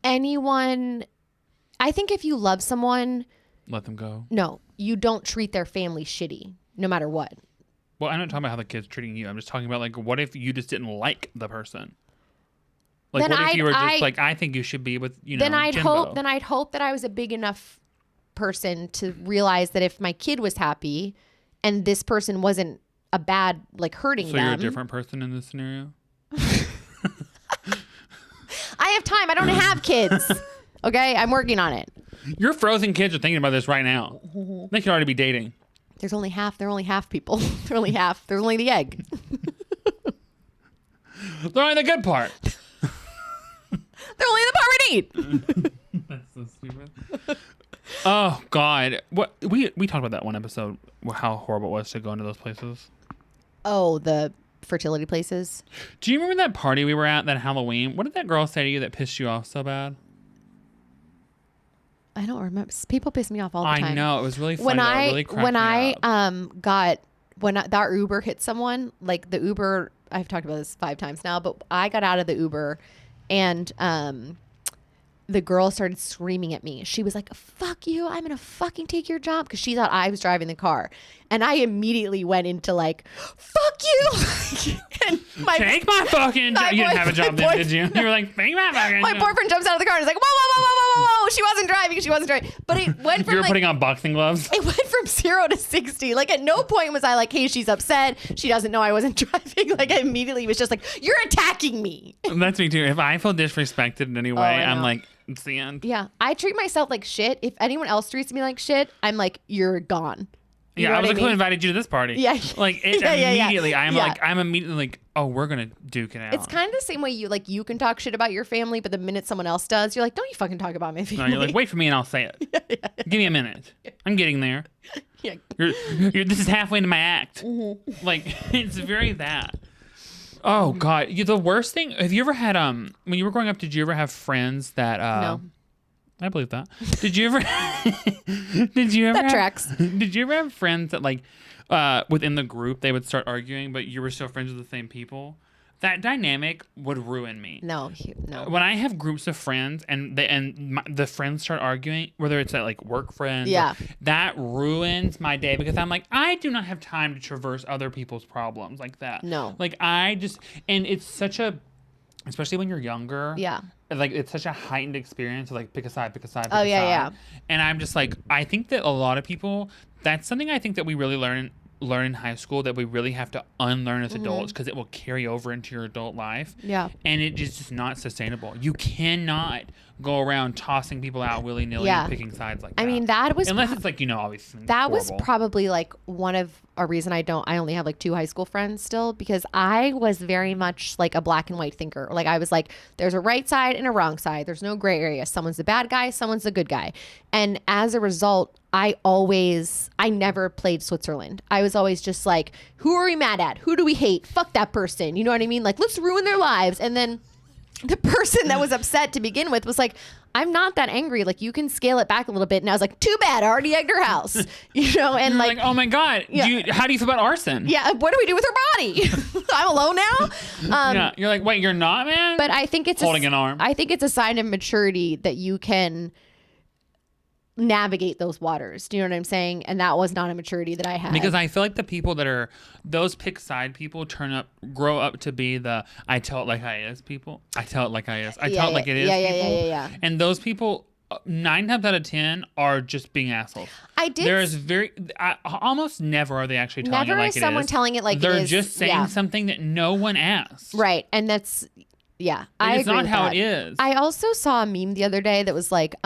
if you love someone. Let them go. No, you don't treat their family shitty no matter what. Well, I'm not talking about how the kid's treating you. I'm just talking about like, what if you just didn't like the person? Like, Then what if you were just like, I think you should be with, you know, Then I'd Jimbo. hope that I was a big enough person to realize that if my kid was happy and this person wasn't a bad, like, hurting them. So you're a different person in this scenario? I have time. I don't have kids. Okay? I'm working on it. Your frozen kids are thinking about this right now. They could already be dating. They're only half people. They're only half. They're only the egg. They're only the good part. They're only the part we need. That's so stupid. Oh God! What we talked about that one episode. How horrible it was to go into those places. Oh, the fertility places. Do you remember that party we were at that Halloween? What did that girl say to you that pissed you off so bad? I don't remember. People piss me off all the time. I know, it was really funny. When that Uber hit someone, like the Uber, I've talked about this 5 times now, but I got out of the Uber and the girl started screaming at me. She was like, fuck you, I'm gonna fucking take your job, because she thought I was driving the car. And I immediately went into like, fuck you. And take my fucking job. You didn't have a job then, did you? You were like, take my fucking my job. boyfriend jumps out of the car and is like, whoa. She wasn't driving. But it went from You were putting on boxing gloves? It went from 0 to 60. Like, at no point was I like, hey, she's upset. She doesn't know I wasn't driving. Like, I immediately was just like, you're attacking me. That's me too. If I feel disrespected in any way, I'm like, it's the end. Yeah. I treat myself like shit. If anyone else treats me like shit, I'm like, you're gone. You know I was what like, who invited you to this party? Yeah. Like, immediately, I'm immediately like, oh, we're going to duke it out. It's kind of the same way you can talk shit about your family, but the minute someone else does, you're like, don't you fucking talk about my family. No, you're like, wait for me and I'll say it. Give me a minute. I'm getting there. Yeah. This is halfway into my act. Mm-hmm. Like, it's very that. Oh, God. The worst thing, have you ever had, when you were growing up, did you ever have friends that, No. I believe that. Did you ever, that tracks. Did you ever have friends that, like, within the group, they would start arguing, but you were still friends with the same people? That dynamic would ruin me. No. When I have groups of friends and the friends start arguing, whether it's at like work friends, that ruins my day, because I'm like, I do not have time to traverse other people's problems like that. No. Like and it's such a, especially when you're younger. Yeah. Like, it's such a heightened experience to like pick a side. Oh, yeah. And I'm just like, I think that a lot of people, that's something I think that we really learn in high school, that we really have to unlearn as adults, because it will carry over into your adult life. Yeah. And it is just not sustainable. You cannot go around tossing people out willy-nilly and picking sides like that. I mean, that was... Unless it's like, obviously that horrible. was probably like one of a reason I only have like 2 high school friends still, because I was very much like a black and white thinker. Like, I was like, there's a right side and a wrong side. There's no gray area. Someone's the bad guy, someone's the good guy. And as a result, I never played Switzerland. I was always just like, who are we mad at? Who do we hate? Fuck that person. You know what I mean? Like, let's ruin their lives. And then the person that was upset to begin with was like, I'm not that angry. Like, you can scale it back a little bit. And I was like, too bad. I already egged her house. And like, oh my God. Yeah. How do you feel about arson? Yeah. What do we do with her body? I'm alone now. You're like, wait, you're not, man? But I think it's holding an arm. I think it's a sign of maturity that you can navigate those waters. Do you know what I'm saying? And that was not a maturity that I had. Because I feel like the people that are those pick side people grow up to be the I tell it like I is people. I tell it like I is. I tell it like it is people. Yeah. And those people 9 times out of 10 are just being assholes. Almost never are they actually telling it like it is. Never is someone telling it like it is. They're just saying something that no one asked. Right. And that's I it's agree not with how that. it is. I also saw a meme the other day that was like,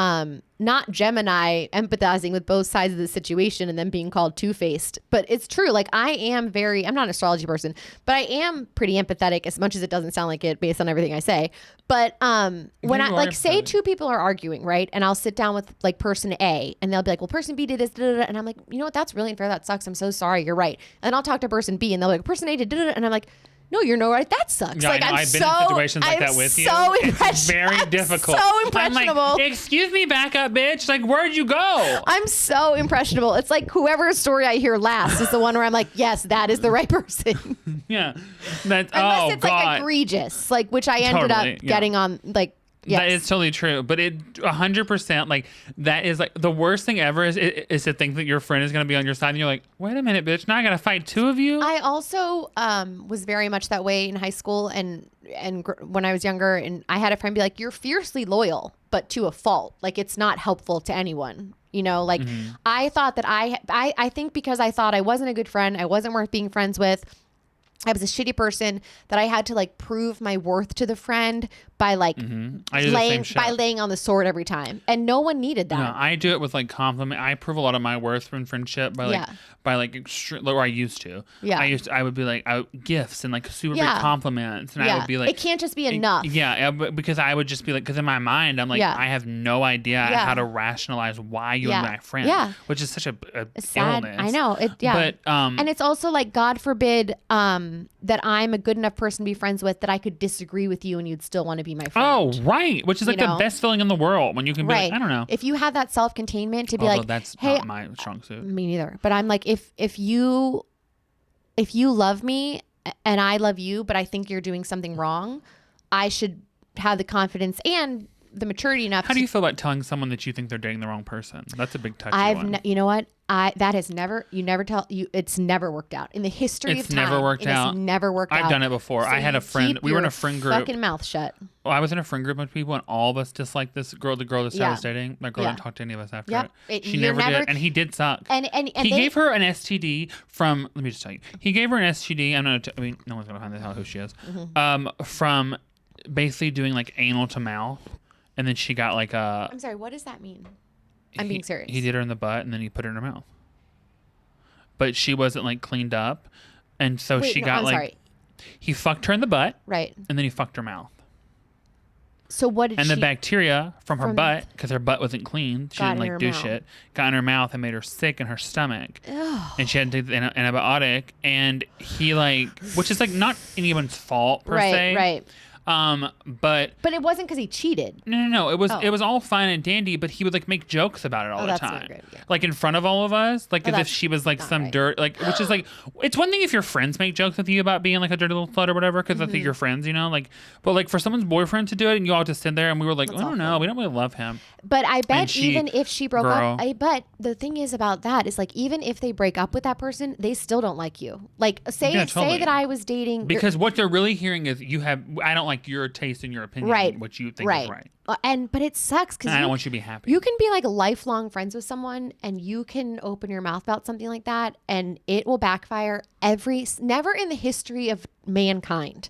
not Gemini empathizing with both sides of the situation and then being called two-faced. But it's true. Like, I'm not an astrology person, but I am pretty empathetic, as much as it doesn't sound like it based on everything I say. But when I like say 2 people are arguing, right? And I'll sit down with like person A and they'll be like, well, person B did this, and I'm like, you know what? That's really unfair. That sucks. I'm so sorry.'re right. And then I'll talk to person B and they'll be like, person A did, and I'm like, no, you're no right. That sucks. Yeah, like, I've been in situations like that with you. It's very difficult. So impressionable. I'm like, excuse me, back up, bitch. Like, where'd you go? I'm so impressionable. It's like whoever's story I hear last is the one where I'm like, yes, that is the right person. Yeah. That's Unless it's God. like egregious, like, which I ended up getting on, like, Yes. That is totally true. But 100%, like, that is like the worst thing ever is to think that your friend is going to be on your side and you're like, wait a minute, bitch. Now I got to fight two of you. I also was very much that way in high school and when I was younger. And I had a friend be like, you're fiercely loyal, but to a fault. Like, it's not helpful to anyone. You know, like I thought that I think because I thought I wasn't a good friend, I wasn't worth being friends with. I was a shitty person that I had to like prove my worth to the friend by like laying on the sword every time, and no one needed that. No, I do it with like compliment. I prove a lot of my worth in friendship by or I used to. Yeah, I would be like gifts and like super big compliments, and I would be like, it can't just be enough. Because I would just be like, because in my mind I'm like, I have no idea how to rationalize why you are my friend, which is such a sad illness. I know it. Yeah, but and it's also like, God forbid that I'm a good enough person to be friends with that I could disagree with you and you'd still want to be my friend. Oh, right. Which is like the best feeling in the world when you can be like, I don't know. If you have that self-containment to be like, that's hey, not my strong suit. Me neither. But I'm like, if you love me and I love you, but I think you're doing something wrong, I should have the confidence and the maturity enough. How do you feel about telling someone that you think they're dating the wrong person? That's a big touchy one. You know what? It's never worked out in the history of time. It's never worked out. It's never worked out. I've done it before. So I had a friend. We were in a friend group. Fucking mouth shut. Well, I was in a friend group of people, and all of us disliked this girl. The girl that I was dating. My girl didn't talk to any of us after it. She never did, and he did suck. And he gave her an STD from. Let me just tell you. He gave her an STD. No one's gonna find out who she is. From basically doing like anal to mouth. And then she got like a... I'm sorry, what does that mean? I'm being serious. He did her in the butt, and then he put her in her mouth. But she wasn't like cleaned up. And so he fucked her in the butt. Right. And then he fucked her mouth. So what did the bacteria from her butt, because her butt wasn't clean, she didn't like do shit, got in her mouth and made her sick in her stomach. Ugh. And she had to take the antibiotic. And he which is like not anyone's fault per se. Right. But it wasn't because he cheated. No. It was all fine and dandy, but he would like make jokes about it all the time, like in front of all of us, like as if she was like some dirt, like which is like, it's one thing if your friends make jokes with you about being like a dirty little slut or whatever, because I think you're friends, you know, like, but like for someone's boyfriend to do it and you all just sit there and we were like, I don't know, we don't really love him. But I bet even if she broke up, but the thing is about that is like, even if they break up with that person, they still don't like you. Like say that I was dating, because what they're really hearing is I don't like your taste and your opinion, what you think is right. But it sucks because I don't want you to be happy. You can be like lifelong friends with someone and you can open your mouth about something like that and it will backfire. Never in the history of mankind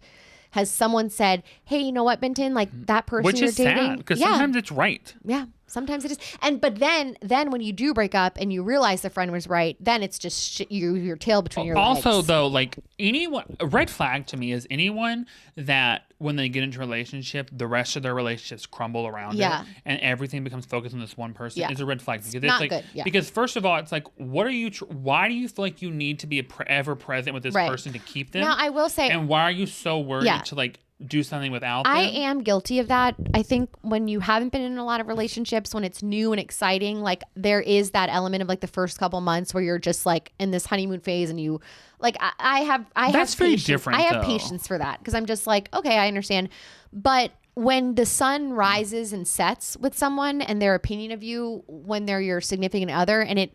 has someone said, hey, you know what, Benton, like that person which you're is dating. Sad because sometimes it's right. Yeah. Sometimes it is. But then when you do break up and you realize the friend was right, then it's just your tail between your legs. Also, though, like a red flag to me is anyone that when they get into a relationship, the rest of their relationships crumble around it and everything becomes focused on this one person is a red flag. Because it's not like, good. Yeah. Because first of all, it's like, why do you feel like you need to be ever present with this person to keep them? Now, I will say. And why are you so worried to like do something without them? I am guilty of that. I think when you haven't been in a lot of relationships, when it's new and exciting, like there is that element of like the first couple months where you're just like in this honeymoon phase and you like, I have very different. I have patience for that because I'm just like, okay, I understand. But when the sun rises and sets with someone and their opinion of you when they're your significant other and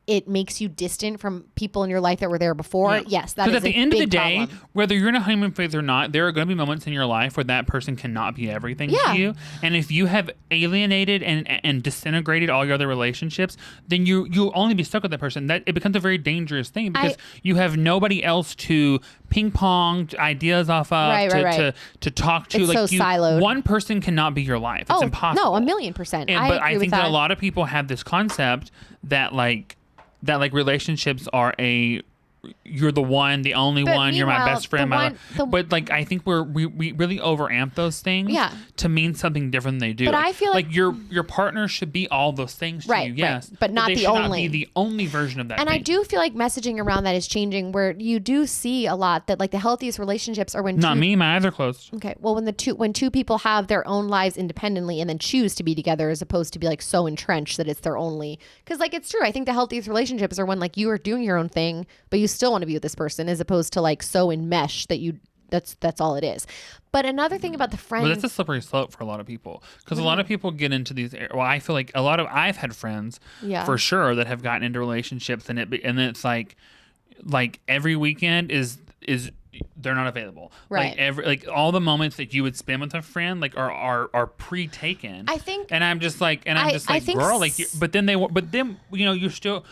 it makes you distant from people in your life that were there before. Yes, that is a big problem. Because at the end of the day, whether you're in a honeymoon phase or not, there are going to be moments in your life where that person cannot be everything to you. And if you have alienated and disintegrated all your other relationships, then you'll only be stuck with that person. That it becomes a very dangerous thing because you have nobody else to ping pong ideas off of, to talk to. It's like so siloed. One person cannot be your life. It's impossible. No, 1,000,000%. But I think that a lot of people have this concept that relationships are you're the one, the only one, you're my best friend. But like, I think we really overamp those things to mean something different than they do. But I feel like your partner should be all those things to you, yes. But not they the should only. not be the only version of that And thing. I do feel like messaging around that is changing where you do see a lot that like the healthiest relationships are when Not me, my eyes are closed. Okay. Well, when two people have their own lives independently and then choose to be together as opposed to be like so entrenched that it's their only, because like it's true. I think the healthiest relationships are when like you are doing your own thing, but you still want to be with this person as opposed to like so enmeshed that you That's all it is. But another thing about the friend, But that's a slippery slope for a lot of people, because a lot of people get into these. Well, I feel like I've had friends for sure that have gotten into relationships, and then it's like every weekend is they're not available. Right. Like all the moments that you would spend with a friend are pre-taken. I think, and I'm just like girl, like but then you still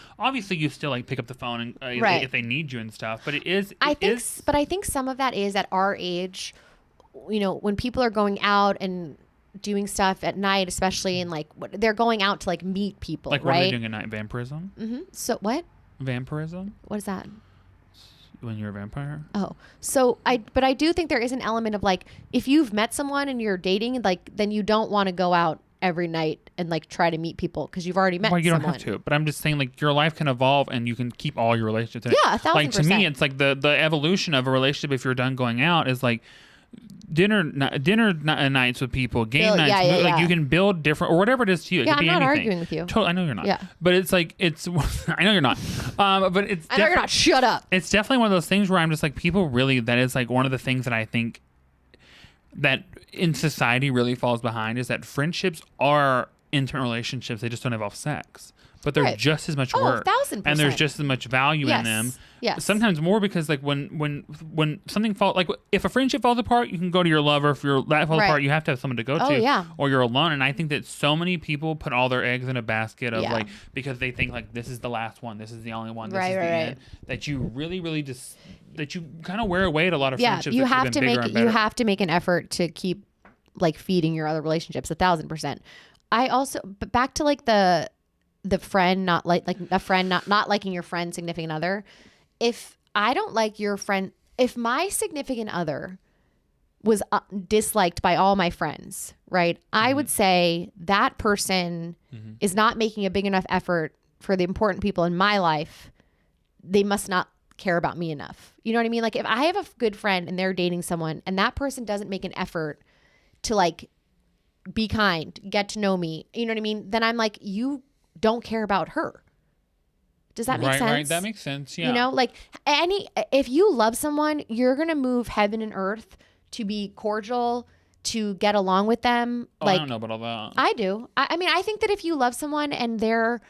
like pick up the phone and if they need you and stuff. But I think some of that is at our age, when people are going out and doing stuff at night, especially, and like they're going out to like meet people, like right? What are they doing at night? Vampirism. Mm-hmm. So what? Vampirism. What is that? When you're a vampire. Oh, so I do think there is an element of like, if you've met someone and you're dating, like, then you don't want to go out every night and like try to meet people because you've already met someone. Well, you don't have to, but I'm just saying, like, your life can evolve and you can keep all your relationships. Yeah, 1,000%. Like, to me, it's like the evolution of a relationship, if you're done going out, is like dinner nights with people, game nights. You can build different, or whatever it is to you. It Yeah, could I'm be not anything. arguing with you. Totally, I know you're not. Yeah. But it's like, I know you're not. But it's I know you're not. Shut up. It's definitely one of those things where I'm just like, people really, that is like one of the things that I think that in society really falls behind, is that friendships are intimate relationships. They just don't involve sex. But they're just as much work. 1,000%. And there's just as much value in them. Yes. Sometimes more, because like when something falls, like if a friendship falls apart, you can go to your lover. If that falls apart, you have to have someone to go to. Yeah. Or you're alone. And I think that so many people put all their eggs in a basket of like, because they think like, this is the last one, this is the only one, this is the end, that you really just, that you kind of wear away at a lot of friendships. You have to make an effort to keep like feeding your other relationships 1,000%. I also, but back to like the friend not liking your friend's significant other. If I don't like your friend, if my significant other was disliked by all my friends, right? I would say that person is not making a big enough effort for the important people in my life. They must not care about me enough. You know what I mean? Like, if I have a good friend and they're dating someone and that person doesn't make an effort to like be kind, get to know me, you know what I mean? Then I'm like, you don't care about her. Does that make sense? Right, that makes sense. Yeah. You know, like if you love someone, you're going to move heaven and earth to be cordial, to get along with them. Oh, like, I don't know about all that. I do. I mean, I think that if you love someone and their,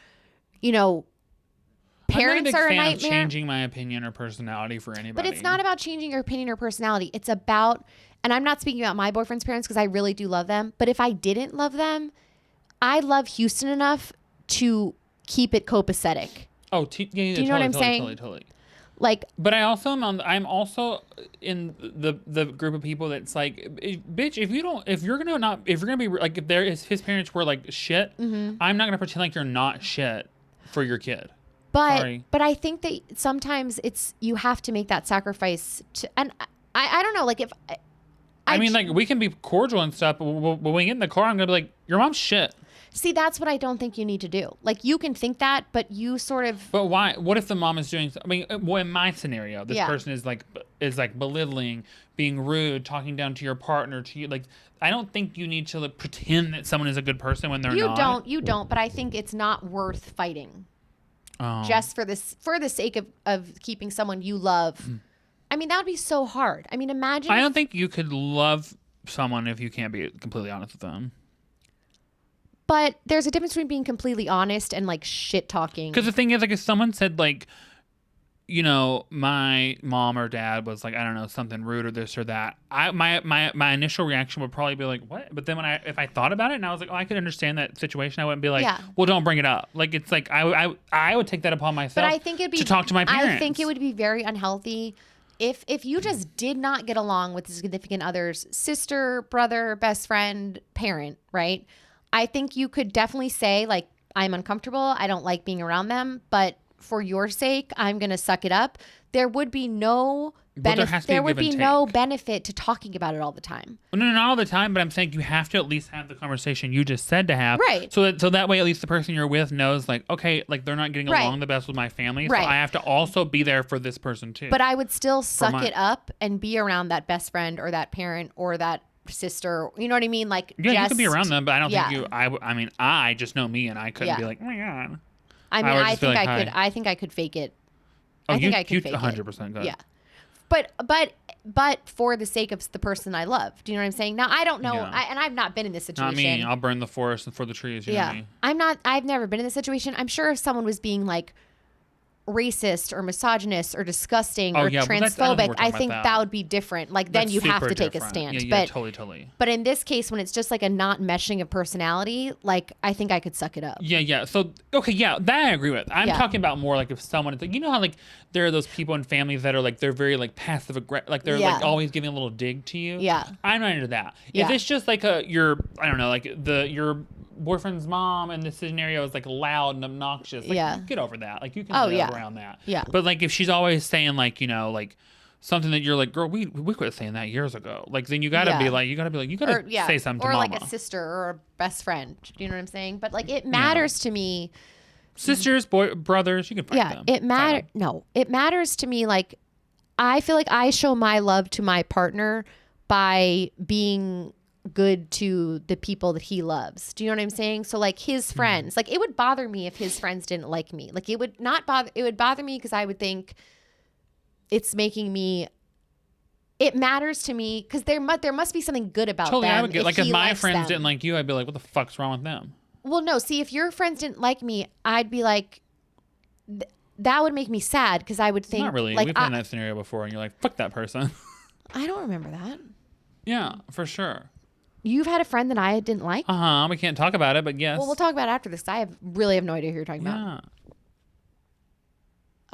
parents are a nightmare. I'm not a big fan of changing my opinion or personality for anybody. But it's not about changing your opinion or personality. It's about, and I'm not speaking about my boyfriend's parents because I really do love them. But if I didn't love them, I love Houston enough to keep it copacetic. Oh, do you know what I'm saying? Totally. Like, but I'm also in the group of people that's like, bitch, if you're gonna be like, if his parents were like shit, I'm not gonna pretend like you're not shit for your kid. But I think that sometimes you have to make that sacrifice and I don't know, like, if I mean, like, we can be cordial and stuff, but when we get in the car, I'm gonna be like, your mom's shit. See, that's what I don't think you need to do. Like, you can think that, but you sort of. But why? What if the mom is doing? I mean, well, in my scenario, this person is like belittling, being rude, talking down to your partner, to you. Like, I don't think you need to like, pretend that someone is a good person when they're not. You don't. But I think it's not worth fighting. Just for the sake of keeping someone you love. I mean, that would be so hard. I mean, imagine. I don't think you could love someone if you can't be completely honest with them. But there's a difference between being completely honest and like shit talking. Because the thing is, like, if someone said like, my mom or dad was like, I don't know, something rude or this or that, my initial reaction would probably be like, what? But then if I thought about it and I was like, oh, I could understand that situation, I wouldn't be like, well, don't bring it up. Like, it's like I would take that upon myself. But I think to talk to my parents. I think it would be very unhealthy if you just did not get along with the significant other's sister, brother, best friend, parent, right? I think you could definitely say, like, I'm uncomfortable. I don't like being around them. But for your sake, I'm going to suck it up. There would be no benefit. There would be no benefit to talking about it all the time. No, not all the time. But I'm saying you have to at least have the conversation you just said to have. Right. So that way, at least the person you're with knows, like, okay, like, they're not getting along the best with my family. So I have to also be there for this person too. But I would still suck it up and be around that best friend or that parent or that sister, you know what I mean? Like, you could be around them, but I don't think I mean, I just know me, and I couldn't be like, oh my god. I mean, I think I could fake it. I think I could fake 100% it. could. Yeah. but for the sake of the person I love. Do you know what I'm saying? Now I don't know, Yeah. and I've not been in this situation. Not me. I'll burn the forest for the trees. You know me. I've never been in this situation. I'm sure if someone was being like racist or misogynist or disgusting or transphobic, I think that would be different. Like then you have to take a stand. Yeah, totally. But in this case, when it's just like a not meshing of personality, like I think I could suck it up. Yeah. So okay, that I agree with. I'm talking about more like if someone, it's like, you know how like there are those people in families that are like they're very like passive aggressive, like they're like always giving a little dig to you. Yeah, I'm not into that. Yeah. If it's just like your your boyfriend's mom in this scenario is like loud and obnoxious, like get over that. Like you can live around that. Yeah. But like if she's always saying like, you know, like something that you're like, girl, we quit saying that years ago. Like then you gotta be like, you gotta say something to or mama. like a sister or a best friend. Do you know what I'm saying? But like it matters to me. Sisters, brothers, you can fight them. It matters to me. Like I feel like I show my love to my partner by being good to the people that he loves. Do you know what I'm saying? So like his friends, like it would bother me if his friends didn't like me. Like it would bother me because I would think it's making me, it matters to me because there must be something good about them. I would get, like if my friends them. didn't like you, I'd be like, what the fuck's wrong with them? Well, no, see, if your friends didn't like me, I'd be like, that would make me sad because I would think. Not really. Like, We've been in that scenario before and you're like, fuck that person. I don't remember that. Yeah, for sure. You've had a friend that I didn't like? We can't talk about it, but yes. Well, we'll talk about it after this. I really have no idea who you're talking about. Yeah.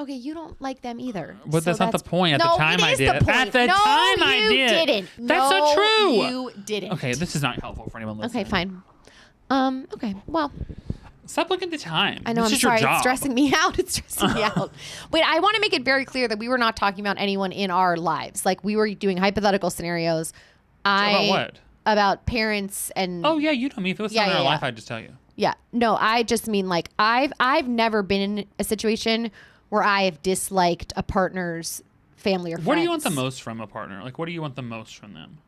Okay, you don't like them either. But so that's not the point. At the time I did. At the time I did. You didn't. That's not true. You didn't. Okay, this is not helpful for anyone listening. Okay, fine. Okay, well. Stop looking at the time. I know, this I'm is your sorry. job. It's stressing me out. It's stressing me out. Wait, I want to make it very clear that we were not talking about anyone in our lives. Like, we were doing hypothetical scenarios. About what? About parents and... Oh, yeah, you know me. If it was someone in our life, I'd just tell you. Yeah. No, I just mean, like, I've never been in a situation where I have disliked a partner's family or friends. What do you want the most from a partner? Like, what do you want the most from them?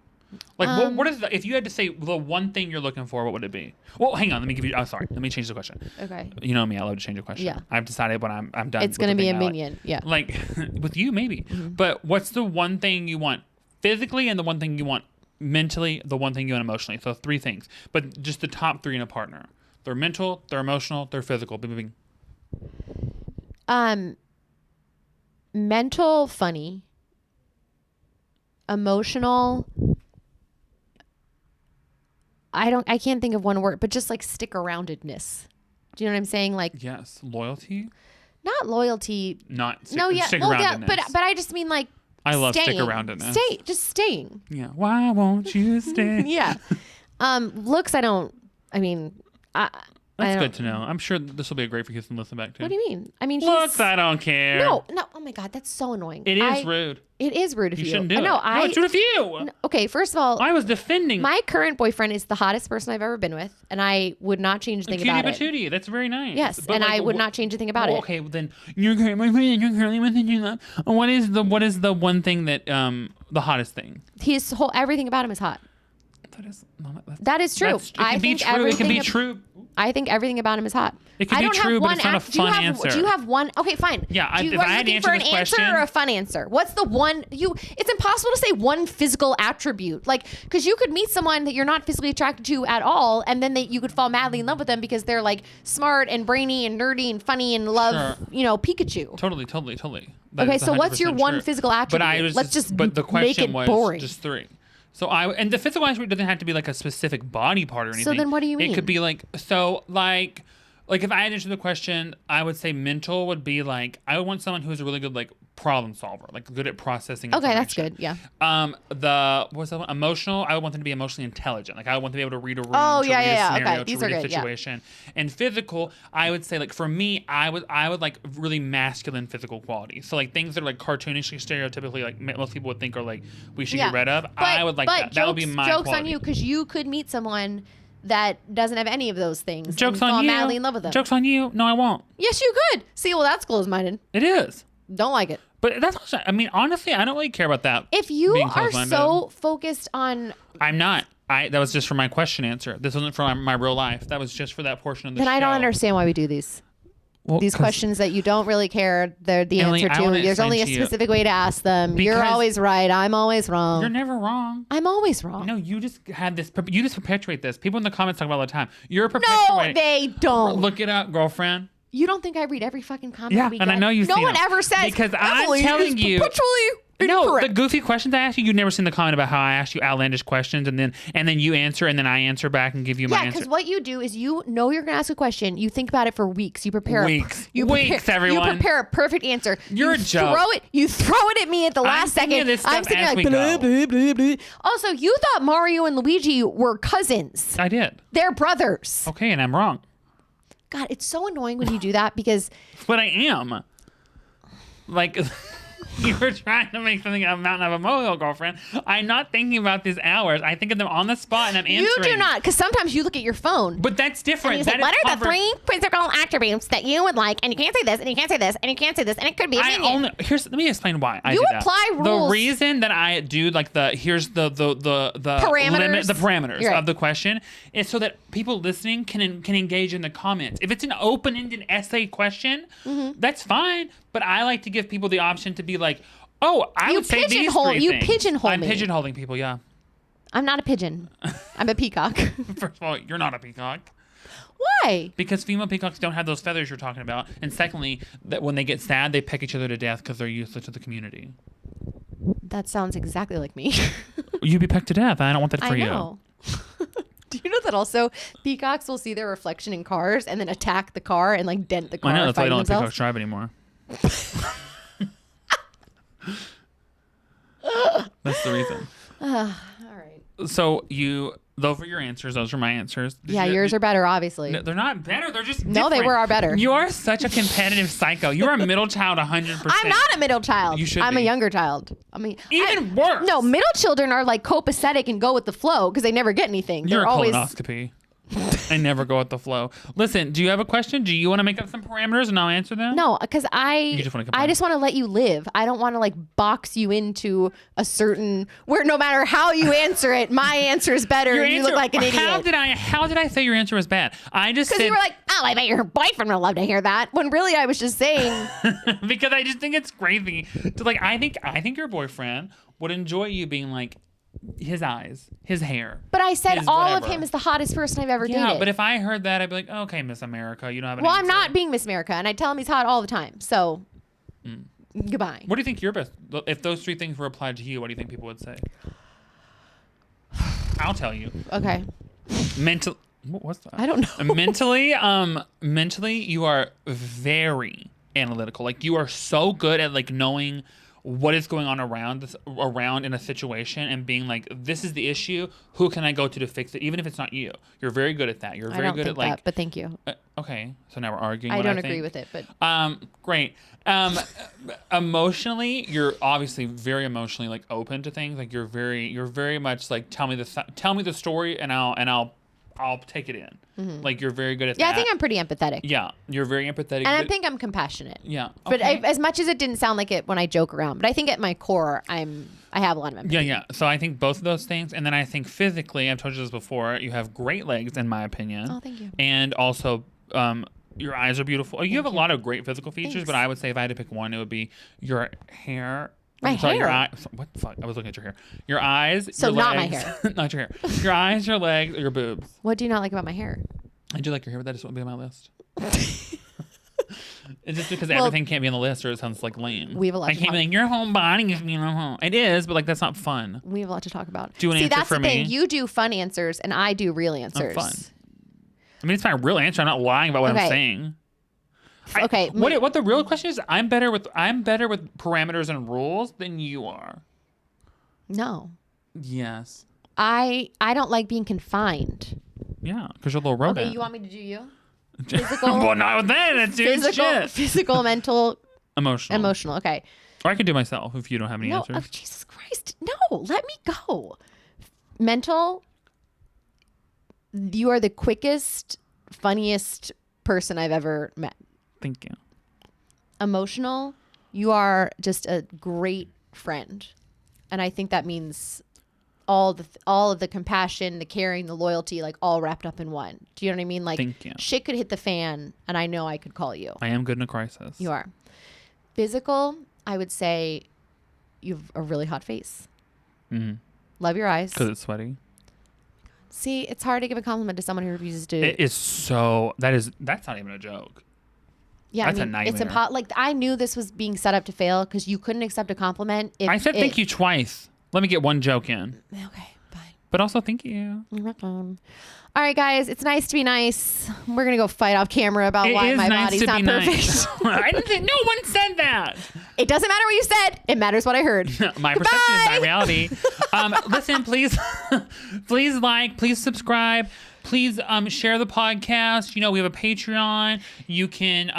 Like, what is the, if you had to say the one thing you're looking for, what would it be? Well, hang on. Let me give you, let me change the question. Okay. You know me, I love to change the question. Yeah. I've decided when I'm done. It's going to be a minion. Yeah. Like, with you, maybe. Mm-hmm. But what's the one thing you want physically and the one thing you want mentally, the one thing you want emotionally? So 3 things. But just the top 3 in a partner. They're mental, they're emotional, they're physical. Bing, bing. Mental, funny. Emotional, I can't think of one word, but just like stick aroundedness. Do you know what I'm saying? Like, yes, loyalty. Not loyalty. Not no, yeah, stick well, aroundedness. yeah, but I just mean like. I love staying. stick aroundedness. Staying. Yeah. Why won't you stay? Yeah. Looks. That's good to know. I'm sure this will be a great for Houston to listen back to. What do you mean? I mean, looks. I don't care. No. Oh my God, that's so annoying. It is rude. It is rude of you. You shouldn't do it. No, it's rude of you. No, okay, first of all, I was defending. My current boyfriend is the hottest person I've ever been with, and I would not change a thing about it. Cutie patootie. That's very nice. Yes, but and I would not change a thing about it. Okay, well then you're currently with you. What is the one thing that the hottest thing? Everything about him is hot. That is true. It can be true. It can be true. I think everything about him is hot. It can be true, but it's not a fun answer. Do you have one? Okay, fine. Yeah, if I had to answer this question, answer or a fun answer? What's the one it's impossible to say one physical attribute. Like, because you could meet someone that you're not physically attracted to at all, and then you could fall madly in love with them because they're like smart and brainy and nerdy and funny and love, Pikachu. Totally. Okay, so what's your one physical attribute? But the question was boring. just 3. So and the physical attribute doesn't have to be like a specific body part or anything. So then what do you mean? It could be like, like if I had to answer the question, I would say mental would be like, I would want someone who's a really good like problem solver, like good at processing information. Okay, that's good. Yeah. What's that one? Emotional, I would want them to be emotionally intelligent. Like I would want them to be able to read a room, read a scenario, okay. These to read are a good, situation. Yeah. And physical, I would say like for me, I would like really masculine physical qualities. So like things that are like cartoonishly stereotypically like most people would think are like we should get rid of. I would like that. That would be my jokes quality. On you, because you could meet someone that doesn't have any of those things. Jokes and on you. Fall madly in love with them. Jokes on you. No, I won't. Yes, you could. See, well, that's closed-minded. It is. Don't like it. But that's also, I mean, honestly, I don't really care about that. If you are so focused on... I'm not. That was just for my question answer. This wasn't for my real life. That was just for that portion of the show. Then I don't understand why we do these. These questions that you don't really care the Emily, answer I wanna to. There's only a explain to you. specific way to ask them. You're Because always right. I'm always wrong. You're never wrong. I'm always wrong. No, you just had this. You just perpetuate this. People in the comments talk about it all the time. You're No, perpetuating. they don't. Look it up, girlfriend. You don't think I read every fucking comment Yeah, we and get? I know you. No one ever says because Emily I'm telling is you. perpetually No, incorrect. the goofy questions I ask you, you've never seen the comment about how I ask you outlandish questions and then you answer and then I answer back and give you my Yeah, answer. because what you do is you know you're going to ask a question. You think about it for weeks. You prepare Weeks, You everyone. prepare a perfect answer. You're a joke. You throw it at me at the last thinking second. of this stuff I'm sitting as like we blah, go. blah, blah, blah. Also, you thought Mario and Luigi were cousins. I did. They're brothers. Okay, and I'm wrong. God, it's so annoying when you do that because But I am. Like, you were trying to make something a mountain of a molehill, girlfriend. I'm not thinking about these hours. I think of them on the spot and I'm answering. you do not. Because sometimes you look at your phone. But that's different. And you say, That what is are the 3 physical attributes that you would like? And you can't say this, and you can't say this, and you can't say this, and it could be a minion. Let me explain why I You do that. apply rules. The reason that I do like here's the Parameters. the parameters You're right. of the question is so that people listening can engage in the comments. If it's an open-ended essay question, that's fine. But I like to give people the option to be like, oh, I would say these three You things. pigeonhole I'm me. pigeonholing people. Yeah. I'm not a pigeon. I'm a peacock. First of all, you're not a peacock. Why? Because female peacocks don't have those feathers you're talking about. And secondly, that when they get sad, they peck each other to death because they're useless to the community. That sounds exactly like me. You'd be pecked to death. I don't want that for I know. Do you know that also peacocks will see their reflection in cars and then attack the car and like dent the car? I know, that's why I don't let themselves? peacocks drive anymore. That's the reason. All right. So those were your answers. Those were my answers. Yeah, yours are better, obviously. No, they're not better. They're just No, they different. were our better. You are such a competitive psycho. You're a middle child 100%. I'm not a middle child. You should I'm be. a younger child. Even worse. No, middle children are like copacetic and go with the flow because they never get anything. You're They're a always. colonoscopy. I never go with the flow. Listen, do you have a question? Do you want to make up some parameters and I'll answer them? No, because I just wanna complain. just want to let you live. I don't want to like box you into a certain where no matter how you answer it, my answer is better. Your and you answer, look like an idiot. How did I say your answer was bad? I just Because said you were like, oh, I bet your boyfriend would love to hear that. When really I was just saying. because I just think it's crazy to like. I think your boyfriend would enjoy you being like his eyes, his hair. But I said his all of whatever. him is the hottest person I've ever Yeah, dated. but if I heard that, I'd be like, okay, Miss America, you don't have an well, answer. I'm not being Miss America, and I tell him he's hot all the time. So, goodbye. What do you think your best? If those 3 things were applied to you, what do you think people would say? I'll tell you. Okay. What's that? I don't know. Mentally, you are very analytical. Like you are so good at like knowing what is going on around in a situation and being like, this is the issue. Who can I go to fix it? Even if it's not you, you're very good at that. You're very good at like. That, but thank you. Okay, so now we're arguing. I don't agree with it, but Great. Emotionally, you're obviously very emotionally like open to things. Like you're very much like tell me the story and I'll take it in. Like you're very good at that. yeah, I think I'm pretty empathetic. Yeah, you're very empathetic. And I think I'm compassionate. Yeah. But okay. as much as it didn't sound like it when I joke around, but I think at my core, I have a lot of empathy. Yeah. So I think both of those things, and then I think physically, I've told you this before. You have great legs, in my opinion. Oh, thank you. And also, your eyes are beautiful. You have a lot of great physical features, Thanks. but I would say if I had to pick one, it would be your hair. My Sorry, hair? Your what the fuck? I was looking at your hair. Your eyes. So your not my legs, hair. not your hair. Your eyes, your legs, your boobs. What do you not like about my hair? I do like your hair, but that just won't be on my list. It's just because everything can't be on the list, or it sounds like lame. We have a lot I to can't talk- be like your whole body is being a home. It is, but like that's not fun. We have a lot to talk about. Do an See, answer that's for the thing. me. You do fun answers, and I do real answers. fun. I mean, it's my real answer. I'm not lying about what Okay. I'm saying. Okay. What the real question is? I'm better with parameters and rules than you are. No. Yes. I don't like being confined. Yeah, because you're a little rodent. Okay, you want me to do you? Physical, well, not with that. That's physical, mental, emotional. Okay. Or I can do myself if you don't have any No, answers. oh, Jesus Christ. No, let me go. Mental, you are the quickest, funniest person I've ever met. Thank you. Emotional, you are just a great friend. And I think that means all of the compassion, the caring, the loyalty, like all wrapped up in one. Do you know what I mean? Like Thank you. shit could hit the fan and I know I could call you. I am good in a crisis. You are. Physical, I would say you have a really hot face. Mm-hmm. Love your eyes. Because it's sweaty. See, it's hard to give a compliment to someone who refuses to. It is so, that's not even a joke. Yeah, That's I a mean, nightmare. it's impossible. Like I knew this was being set up to fail because you couldn't accept a compliment. If I said thank you twice. Let me get one joke in. Okay, fine. But also thank you. You're welcome. All right, guys, it's nice to be nice. We're gonna go fight off camera about It why is my nice body's to not be perfect. nice. I didn't think, no one said that. It doesn't matter what you said. It matters what I heard. My perception is my reality. Listen, please, please like, please subscribe. Please share the podcast. You know, we have a Patreon. You can,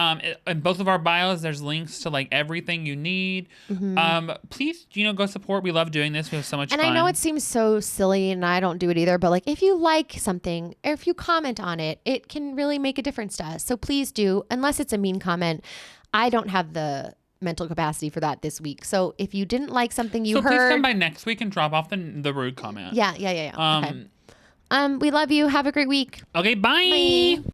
in both of our bios, there's links to like everything you need. Mm-hmm. Please, you know, go support. We love doing this. We have so much fun. And I know it seems so silly and I don't do it either, but like if you like something or if you comment on it, it can really make a difference to us. So please do, unless it's a mean comment. I don't have the mental capacity for that this week. So if you didn't like something you heard. So please come by next week and drop off the rude comment. Yeah. Okay. We love you. Have a great week. Okay, bye. Bye.